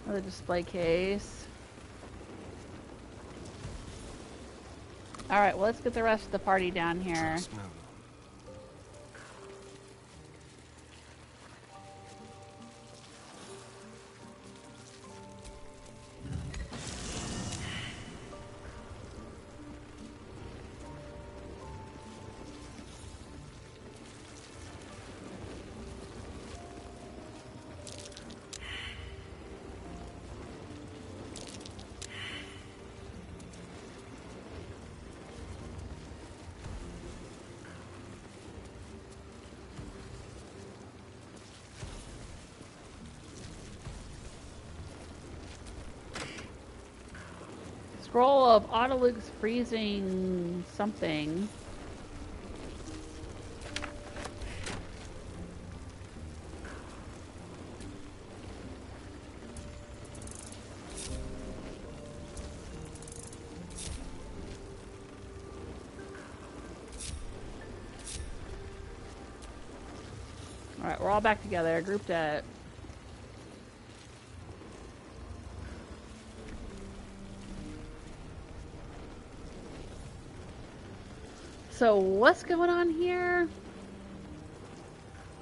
Another display case. Alright, well, let's get the rest of the party down here. Scroll of Autolux freezing something. Alright, we're all back together, grouped at. So what's going on here?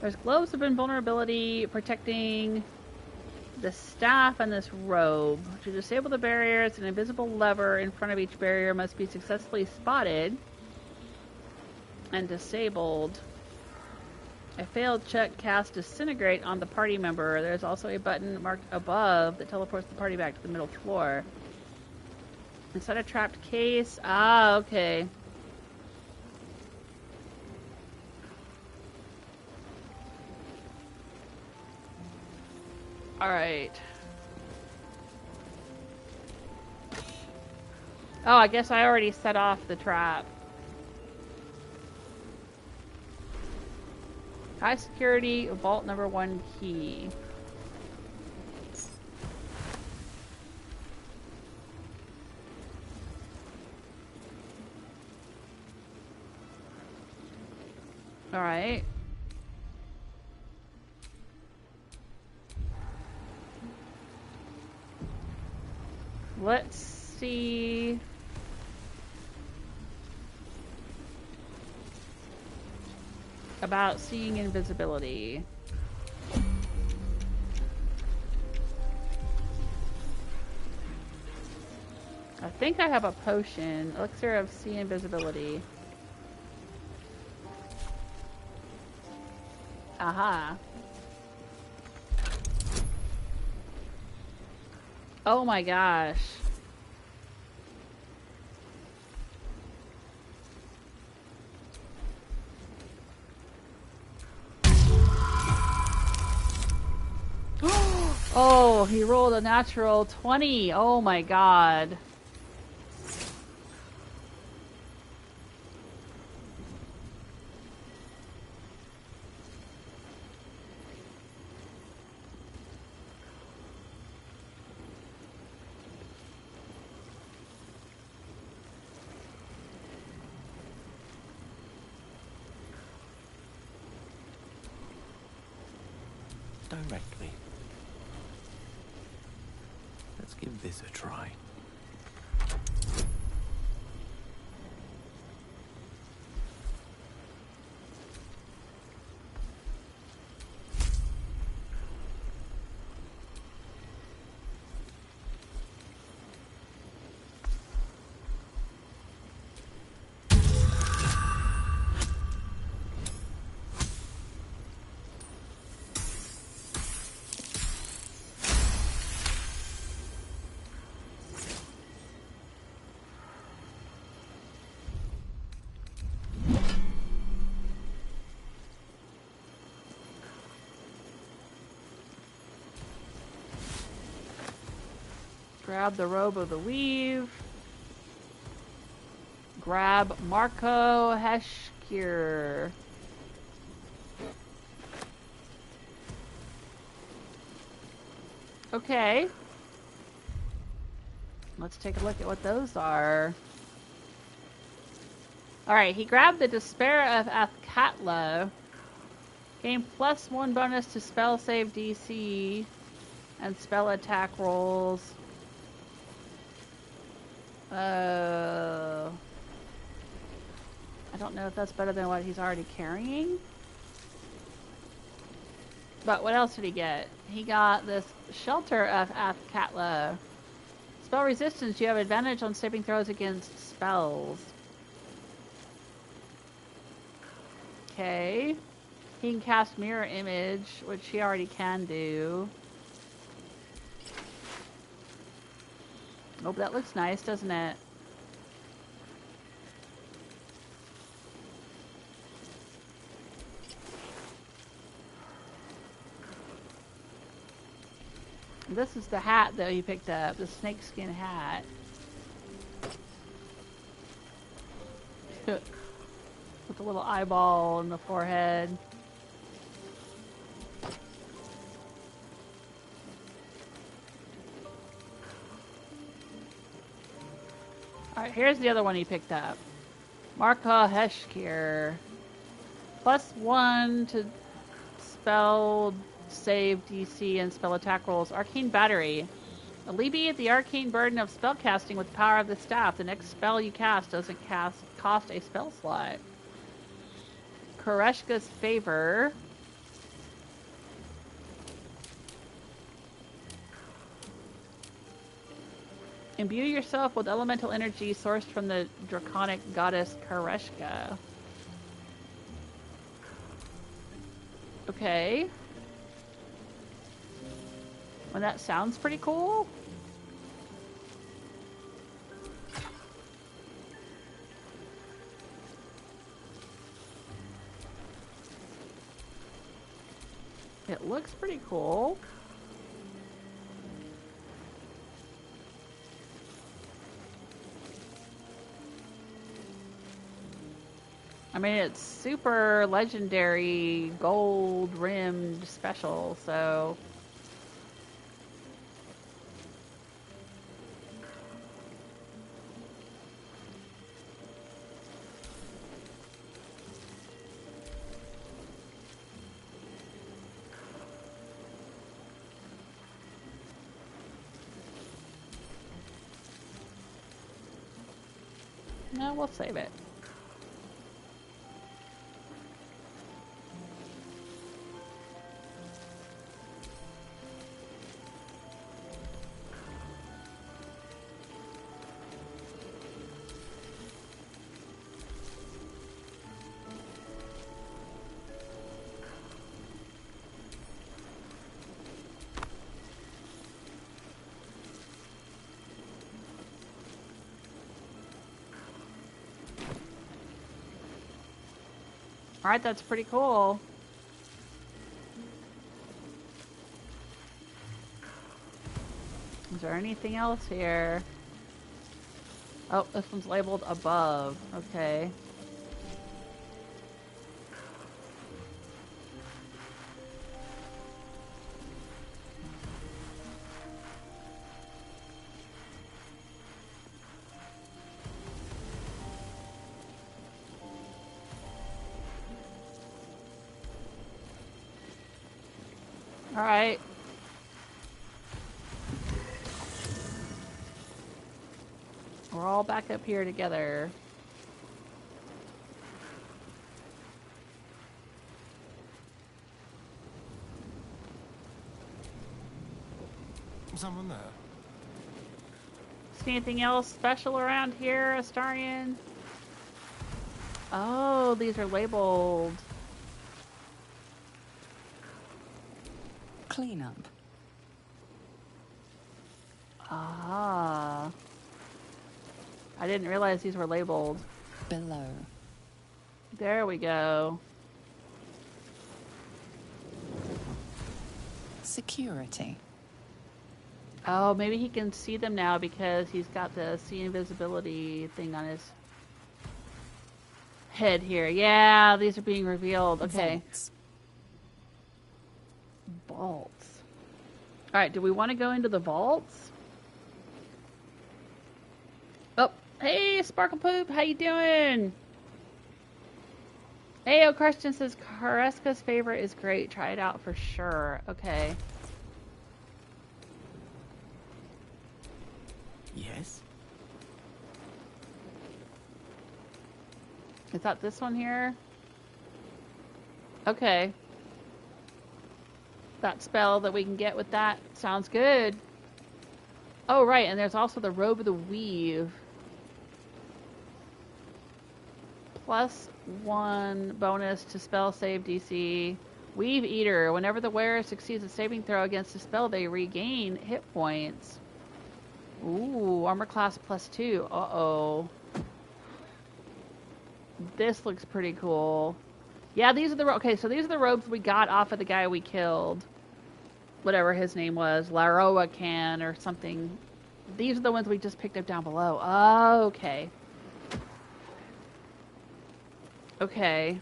There's globes of invulnerability protecting the staff and this robe. To disable the barriers, an invisible lever in front of each barrier must be successfully spotted and disabled. A failed check casts Disintegrate on the party member. There's also a button marked above that teleports the party back to the middle floor. Inside a trapped case. Ah, okay. Alright. Oh, I guess I already set off the trap. High security, vault number 1 key. Alright. Let's see. About seeing invisibility. I think I have a potion. Elixir of see invisibility. Aha. Oh my gosh. Oh, he rolled a natural 20. Oh my god. Directly. Let's give this a try. Grab the Robe of the Weave. Grab Markoheshkir. Okay. Let's take a look at what those are. Alright, he grabbed the Despair of Athkatla. Gain +1 bonus to spell save DC and spell attack rolls. I don't know if that's better than what he's already carrying. But what else did he get? He got this Shelter of Athkatla. Spell resistance, you have advantage on saving throws against spells. Okay. He can cast Mirror Image, which he already can do. Oh, but that looks nice, doesn't it? This is the hat, though, you picked up. The snakeskin hat. With a little eyeball in the forehead. Alright, here's the other one he picked up. Markoheshkir. +1 to spell save DC and spell attack rolls. Arcane Battery. Alleviate the arcane burden of spellcasting with the power of the staff. The next spell you cast doesn't cost a spell slot. Koreshka's Favor. Imbue yourself with elemental energy sourced from the draconic goddess Koreshka. Okay. Well, that sounds pretty cool. It looks pretty cool. I mean, it's super legendary, gold rimmed special, so. No, we'll save it. Alright, that's pretty cool. Is there anything else here? Oh, this one's labeled above. Okay. Alright. We're all back up here together. Someone there? See anything else special around here, Astarian? Oh, these are labeled. Cleanup. Ah. I didn't realize these were labeled. Below. There we go. Security. Oh, maybe he can see them now because he's got the see invisibility thing on his head here. Yeah, these are being revealed. Okay. Vaults. Alright, do we want to go into the vaults? Oh, hey, Sparkle Poop, how you doing? Hey, Christian says Kareska's favorite is great. Try it out for sure. Okay. Yes? Is that this one here? Okay. That spell that we can get with that sounds good. Oh, right, and there's also the Robe of the Weave. +1 bonus to spell save DC. Weave Eater. Whenever the wearer succeeds a saving throw against a spell, they regain hit points. Ooh, armor class +2. Uh-oh. This looks pretty cool. Yeah, these are the... Okay, so these are the robes we got off of the guy we killed. Whatever his name was. Lorroakan or something. These are the ones we just picked up down below. Oh, okay. Okay.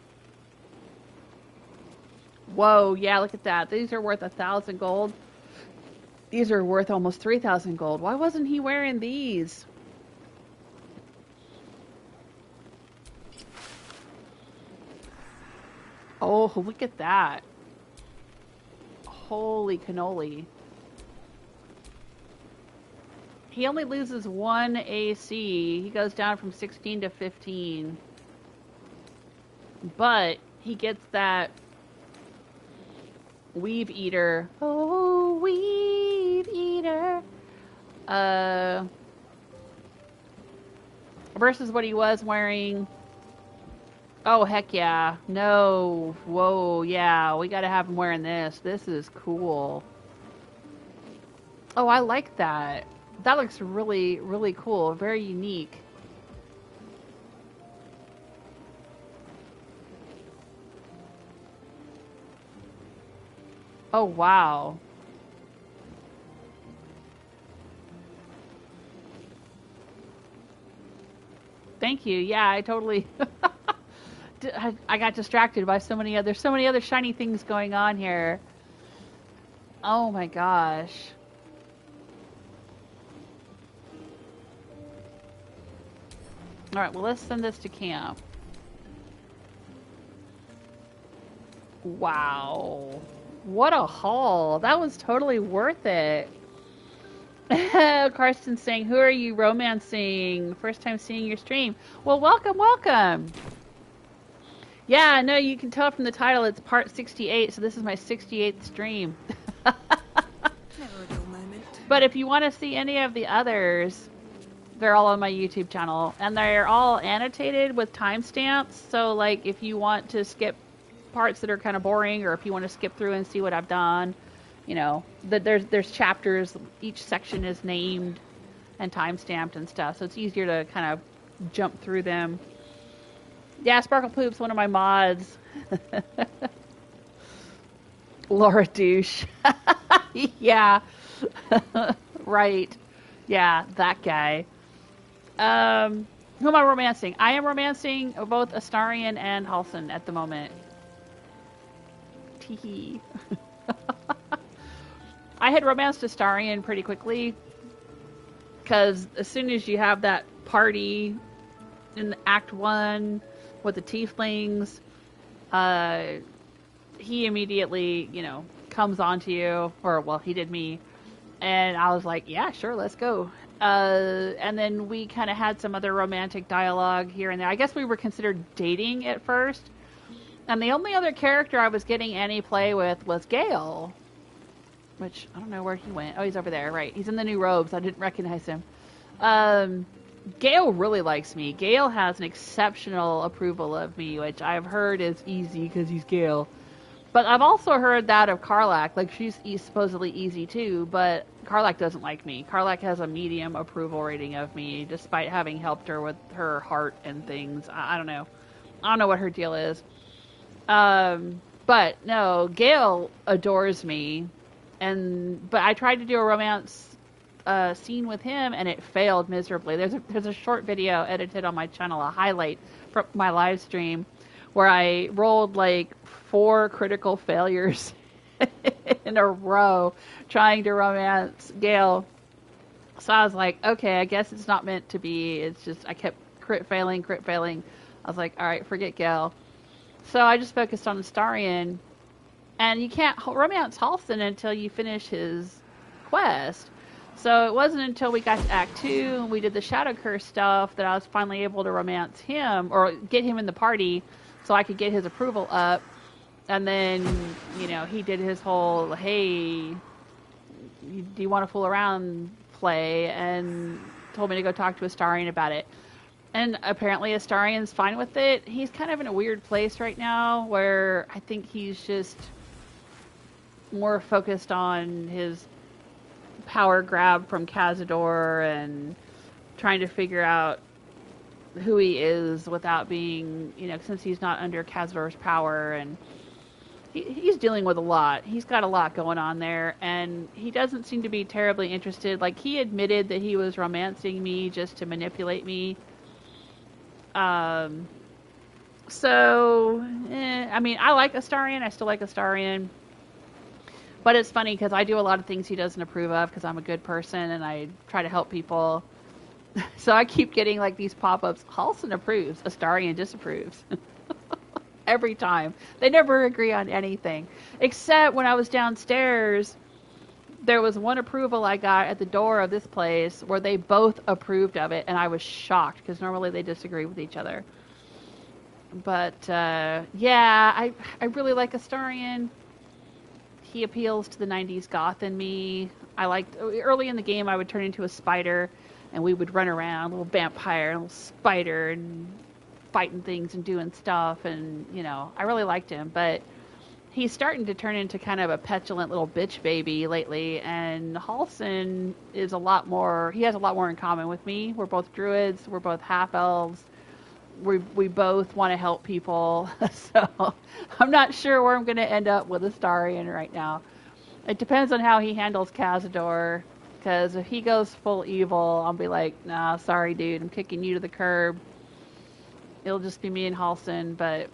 Whoa, yeah, look at that. These are worth 1,000 gold. These are worth almost 3,000 gold. Why wasn't he wearing these? Oh, look at that. Holy cannoli. He only loses 1 AC. He goes down from 16 to 15. But he gets that Weave Eater. Oh, Weave Eater. Versus what he was wearing. Oh, heck yeah. No. Whoa, yeah. We gotta have him wearing this. This is cool. Oh, I like that. That looks really, really cool. Very unique. Oh, wow. Thank you. Yeah, I totally... I got distracted by there's so many other shiny things going on here. Oh my gosh. Alright, well, let's send this to camp. Wow. What a haul. That was totally worth it. Carson's saying, who are you romancing? First time seeing your stream. Well, welcome, welcome. Yeah, no, you can tell from the title it's part 68, so this is my 68th stream. Never a dull moment. But if you want to see any of the others, they're all on my YouTube channel. And they're all annotated with timestamps, so like if you want to skip parts that are kind of boring, or if you want to skip through and see what I've done, you know, there's chapters, each section is named and time-stamped and stuff, so it's easier to kind of jump through them. Yeah, Sparkle Poop's one of my mods. Laura Douche. Yeah. Right. Yeah, that guy. Who am I romancing? I am romancing both Astarion and Halsin at the moment. Teehee. I had romanced Astarion pretty quickly, because as soon as you have that party in Act 1 with the tieflings, he immediately, you know, comes onto you, or, well, he did me, and I was like, yeah, sure, let's go. And then we kind of had some other romantic dialogue here and there. I guess we were considered dating at first, and the only other character I was getting any play with was Gale. Which, I don't know where he went. Oh, he's over there, right. He's in the new robes. I didn't recognize him. Gale really likes me. Gale has an exceptional approval of me, which I've heard is easy because he's Gale. But I've also heard that of Karlach. Like, she's supposedly easy too, but Karlach doesn't like me. Karlach has a medium approval rating of me, despite having helped her with her heart and things. I don't know. I don't know what her deal is. But, no, Gale adores me. But I tried to do a romance scene with him, and it failed miserably. There's a short video edited on my channel, a highlight from my live stream, where I rolled like 4 critical failures in a row trying to romance Gale. So I was like, okay, I guess it's not meant to be. It's just I kept crit failing. I was like, all right, forget Gale. So I just focused on Astarion. And you can't romance Halsin until you finish his quest. So it wasn't until we got to Act 2 and we did the Shadow Curse stuff that I was finally able to romance him, or get him in the party so I could get his approval up. And then, you know, he did his whole, hey, do you want to fool around play, and told me to go talk to Astarion about it. And apparently Astarion's fine with it. He's kind of in a weird place right now where I think he's just more focused on his power grab from Cazador and trying to figure out who he is without being, you know, since he's not under Cazador's power, and he's dealing with a lot. He's got a lot going on there, and he doesn't seem to be terribly interested. Like, he admitted that he was romancing me just to manipulate me. I mean, I like Astarion. I still like Astarion. But it's funny because I do a lot of things he doesn't approve of because I'm a good person and I try to help people. So I keep getting like these pop-ups. Halsin approves, Astarion disapproves. Every time. They never agree on anything. Except when I was downstairs, there was one approval I got at the door of this place where they both approved of it, and I was shocked because normally they disagree with each other. But yeah, I really like Astarion. He appeals to the 90s goth in me. I liked, early in the game I would turn into a spider and we would run around, a little vampire, a little spider, and fighting things and doing stuff, and you know, I really liked him. But he's starting to turn into kind of a petulant little bitch baby lately, and Halsin is a lot more, he has a lot more in common with me. We're both druids, we're both half-elves, we both want to help people, so I'm not sure where I'm going to end up with Astarion right now. It depends on how he handles Cazador, because if he goes full evil, I'll be like, nah, sorry dude, I'm kicking you to the curb. It'll just be me and Halson, but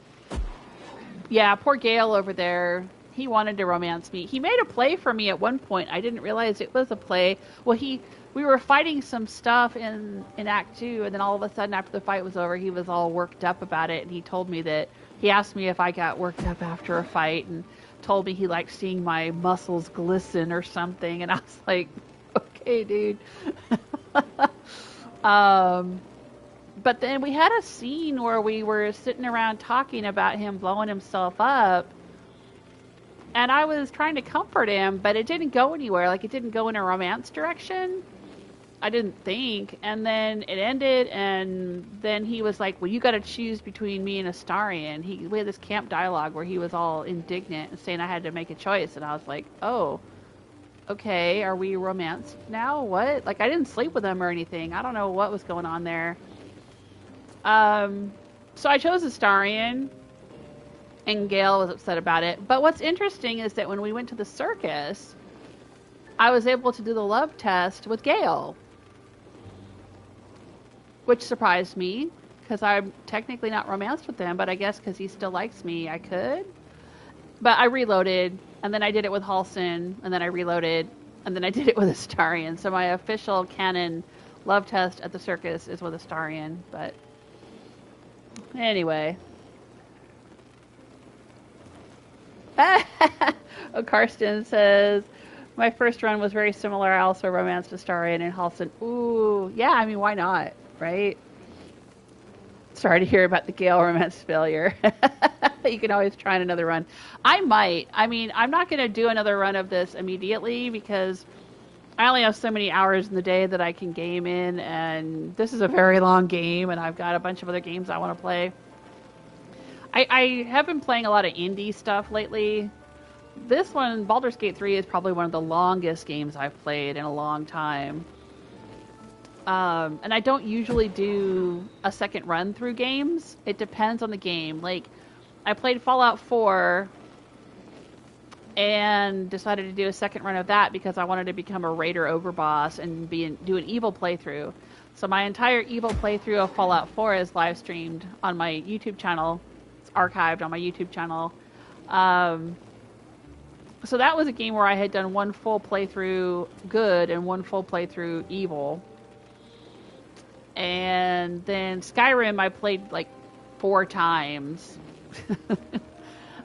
yeah, poor Gale over there. He wanted to romance me. He made a play for me at one point. I didn't realize it was a play. Well, we were fighting some stuff in Act 2, and then all of a sudden after the fight was over, he was all worked up about it, and he told me that he asked me if I got worked up after a fight, and told me he liked seeing my muscles glisten or something, and I was like, okay, dude. But then we had a scene where we were sitting around talking about him blowing himself up, and I was trying to comfort him, but it didn't go anywhere. Like, it didn't go in a romance direction. I didn't think. And then it ended, and then he was like, well, you got to choose between me and Astarion. We had this camp dialogue where he was all indignant and saying I had to make a choice, and I was like, oh, okay, are we romanced now? What? Like, I didn't sleep with him or anything. I don't know what was going on there. So I chose Astarion, and Gale was upset about it. But what's interesting is that when we went to the circus, I was able to do the love test with Gale, which surprised me, because I'm technically not romanced with him, but I guess because he still likes me, I could. But I reloaded, and then I did it with Halson, and then I reloaded, and then I did it with Astarion. So my official canon love test at the circus is with Astarion, but anyway. Oh, Karsten says, my first run was very similar. I also romanced Astarion and Halson. Ooh, yeah, I mean, why not, right? Sorry to hear about the Gale romance failure. You can always try another run. I might. I mean, I'm not going to do another run of this immediately because I only have so many hours in the day that I can game in, and this is a very long game, and I've got a bunch of other games I want to play. I have been playing a lot of indie stuff lately. This one, Baldur's Gate 3, is probably one of the longest games I've played in a long time. And I don't usually do a second run through games. It depends on the game. Like, I played Fallout 4 and decided to do a second run of that because I wanted to become a raider overboss and do an evil playthrough. So my entire evil playthrough of Fallout 4 is live streamed on my YouTube channel. It's archived on my YouTube channel. So that was a game where I had done one full playthrough good and one full playthrough evil. And then Skyrim I played like 4 times.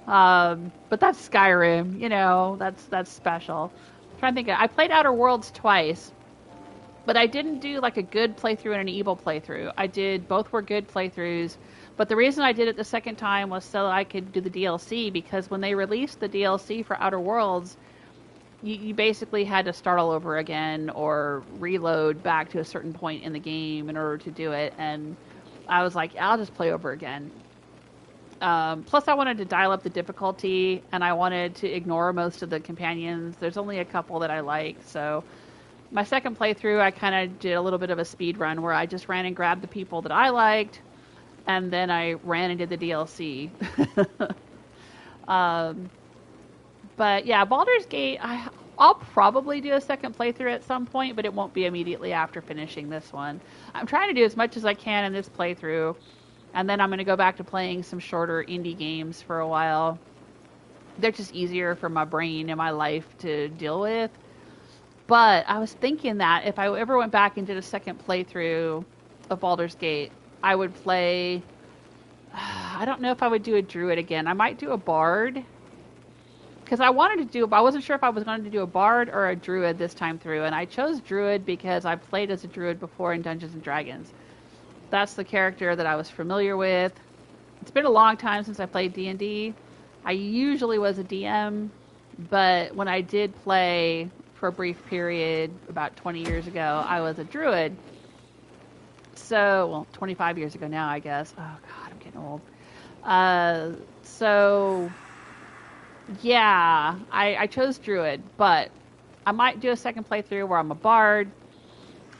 But that's Skyrim, you know, that's special. I'm trying to think. I played Outer Worlds twice, but I didn't do like a good playthrough and an evil playthrough. Both were good playthroughs. But the reason I did it the second time was so I could do the DLC, because when they released the DLC for Outer Worlds, you basically had to start all over again or reload back to a certain point in the game in order to do it. And I was like, I'll just play over again. Plus, I wanted to dial up the difficulty, and I wanted to ignore most of the companions. There's only a couple that I like. So my second playthrough, I kind of did a little bit of a speed run where I just ran and grabbed the people that I liked, and then I ran and did the DLC. But yeah, Baldur's Gate, I'll probably do a second playthrough at some point, but it won't be immediately after finishing this one. I'm trying to do as much as I can in this playthrough, and then I'm going to go back to playing some shorter indie games for a while. They're just easier for my brain and my life to deal with. But I was thinking that if I ever went back and did a second playthrough of Baldur's Gate, I would play... I don't know if I would do a druid again. I might do a bard. Because I wasn't sure if I was going to do a bard or a druid this time through. And I chose druid because I played as a druid before in Dungeons & Dragons. That's the character that I was familiar with. It's been a long time since I played D&D. I usually was a DM, but when I did play for a brief period about 20 years ago, I was a druid. So, well, 25 years ago now, I guess. Oh, God, I'm getting old. Yeah, I chose druid, but I might do a second playthrough where I'm a bard,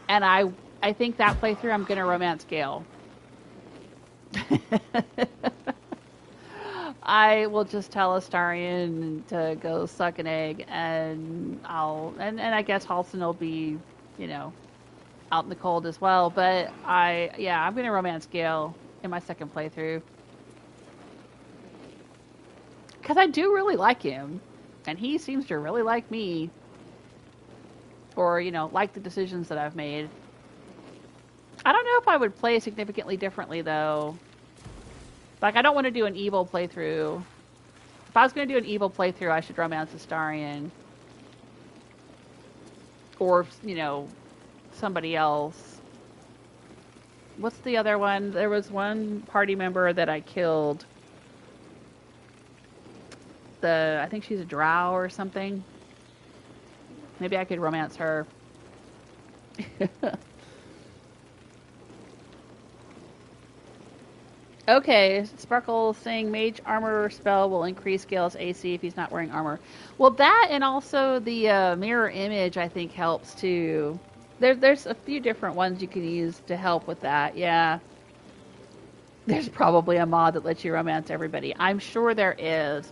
and I think that playthrough I'm going to romance Gale. I will just tell Astarion to go suck an egg, and I guess Halson will be, you know, out in the cold as well. But I'm going to romance Gale. in my second playthrough. Because I do really like him. And he seems to really like me. Or, you know, like the decisions that I've made. I don't know if I would play significantly differently, though. Like, I don't want to do an evil playthrough. If I was going to do an evil playthrough, I should romance Astarion. Or, you know, somebody else. What's the other one? There was one party member that I killed. I think she's a drow or something. Maybe I could romance her. Okay, Sparkle saying mage armor spell will increase Gale's AC if he's not wearing armor. Well, that and also the mirror image I think helps too. There's a few different ones you can use to help with that. Yeah. There's probably a mod that lets you romance everybody. I'm sure there is.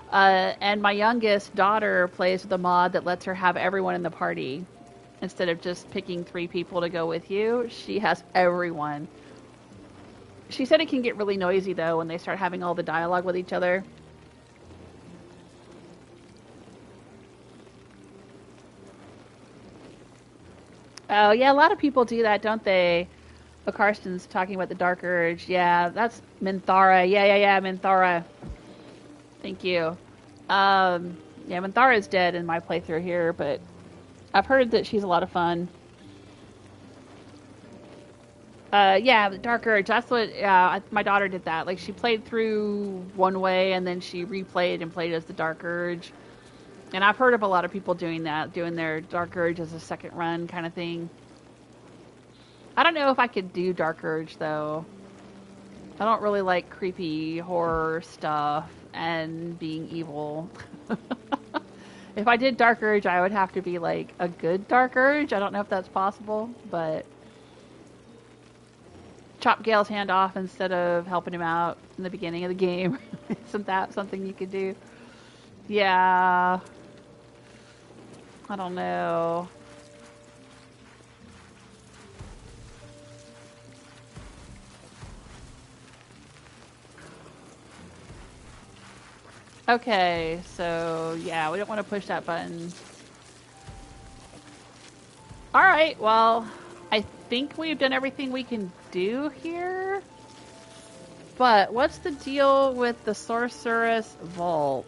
And my youngest daughter plays with a mod that lets her have everyone in the party. Instead of just picking 3 people to go with you, she has everyone. She said it can get really noisy, though, when they start having all the dialogue with each other. Oh, yeah, a lot of people do that, don't they? Oh, Karsten's talking about the Dark Urge. Yeah, that's Minthara. Yeah, Minthara. Thank you. Yeah, Minthara is dead in my playthrough here, but I've heard that she's a lot of fun. Yeah, the Dark Urge. That's what my daughter did that. Like, she played through one way, and then she replayed and played as the Dark Urge. And I've heard of a lot of people doing that, doing their Dark Urge as a second run kind of thing. I don't know if I could do Dark Urge, though. I don't really like creepy horror stuff and being evil. If I did Dark Urge, I would have to be, like, a good Dark Urge. I don't know if that's possible, but... Chop Gale's hand off instead of helping him out in the beginning of the game. Isn't that something you could do? Yeah. I don't know. Okay, so yeah, we don't want to push that button. Alright, well, I think we've done everything we can do here. But what's the deal with the Sorcerous Vault?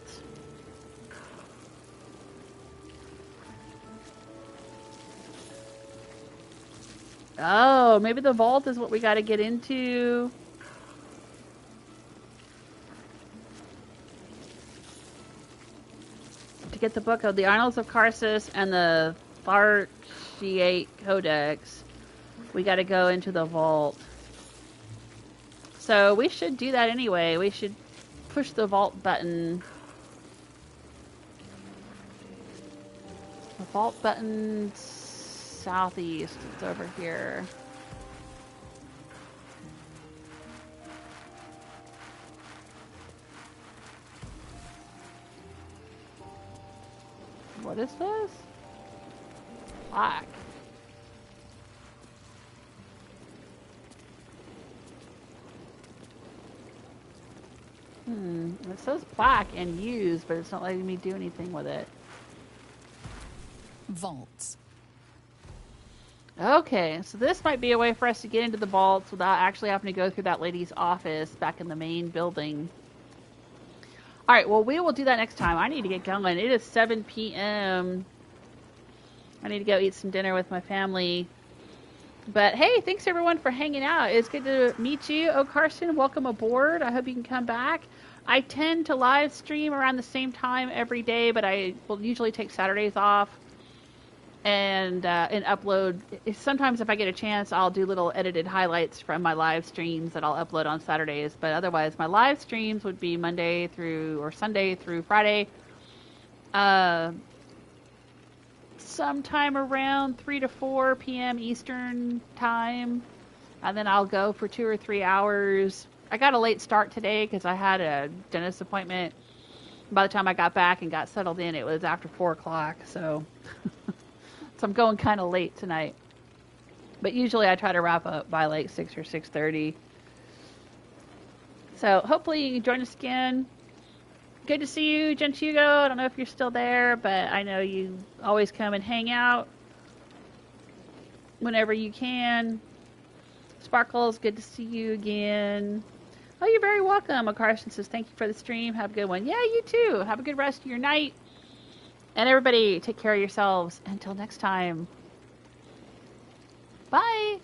Oh, maybe the vault is what we got to get into. To get the book of the Annals of Karsus and the Tharchiate Codex, we got to go into the vault. So we should do that anyway. We should push the vault button. The vault button southeast. It's over here. What is this? Black. It says plaque and used, but it's not letting me do anything with it. Vaults. Okay, so this might be a way for us to get into the vaults without actually having to go through that lady's office back in the main building. Alright, well, we will do that next time. I need to get going. It is 7 p.m. I need to go eat some dinner with my family. But hey, thanks everyone for hanging out. It's good to meet you. Oh, Carson, welcome aboard. I hope you can come back. I tend to live stream around the same time every day, but I will usually take Saturdays off and upload. Sometimes if I get a chance, I'll do little edited highlights from my live streams that I'll upload on Saturdays. But otherwise, my live streams would be Monday through or Sunday through Friday. Sometime around 3 to 4 p.m. Eastern time. And then I'll go for 2 or 3 hours. I got a late start today because I had a dentist appointment. By the time I got back and got settled in, it was after 4 o'clock. So, so I'm going kind of late tonight. But usually I try to wrap up by like 6 or 6:30. So hopefully you can join us again. Good to see you, Gentugo. I don't know if you're still there, but I know you always come and hang out whenever you can. Sparkles, good to see you again. Oh, you're very welcome. Carson says, thank you for the stream. Have a good one. Yeah, you too. Have a good rest of your night. And everybody, take care of yourselves. Until next time. Bye.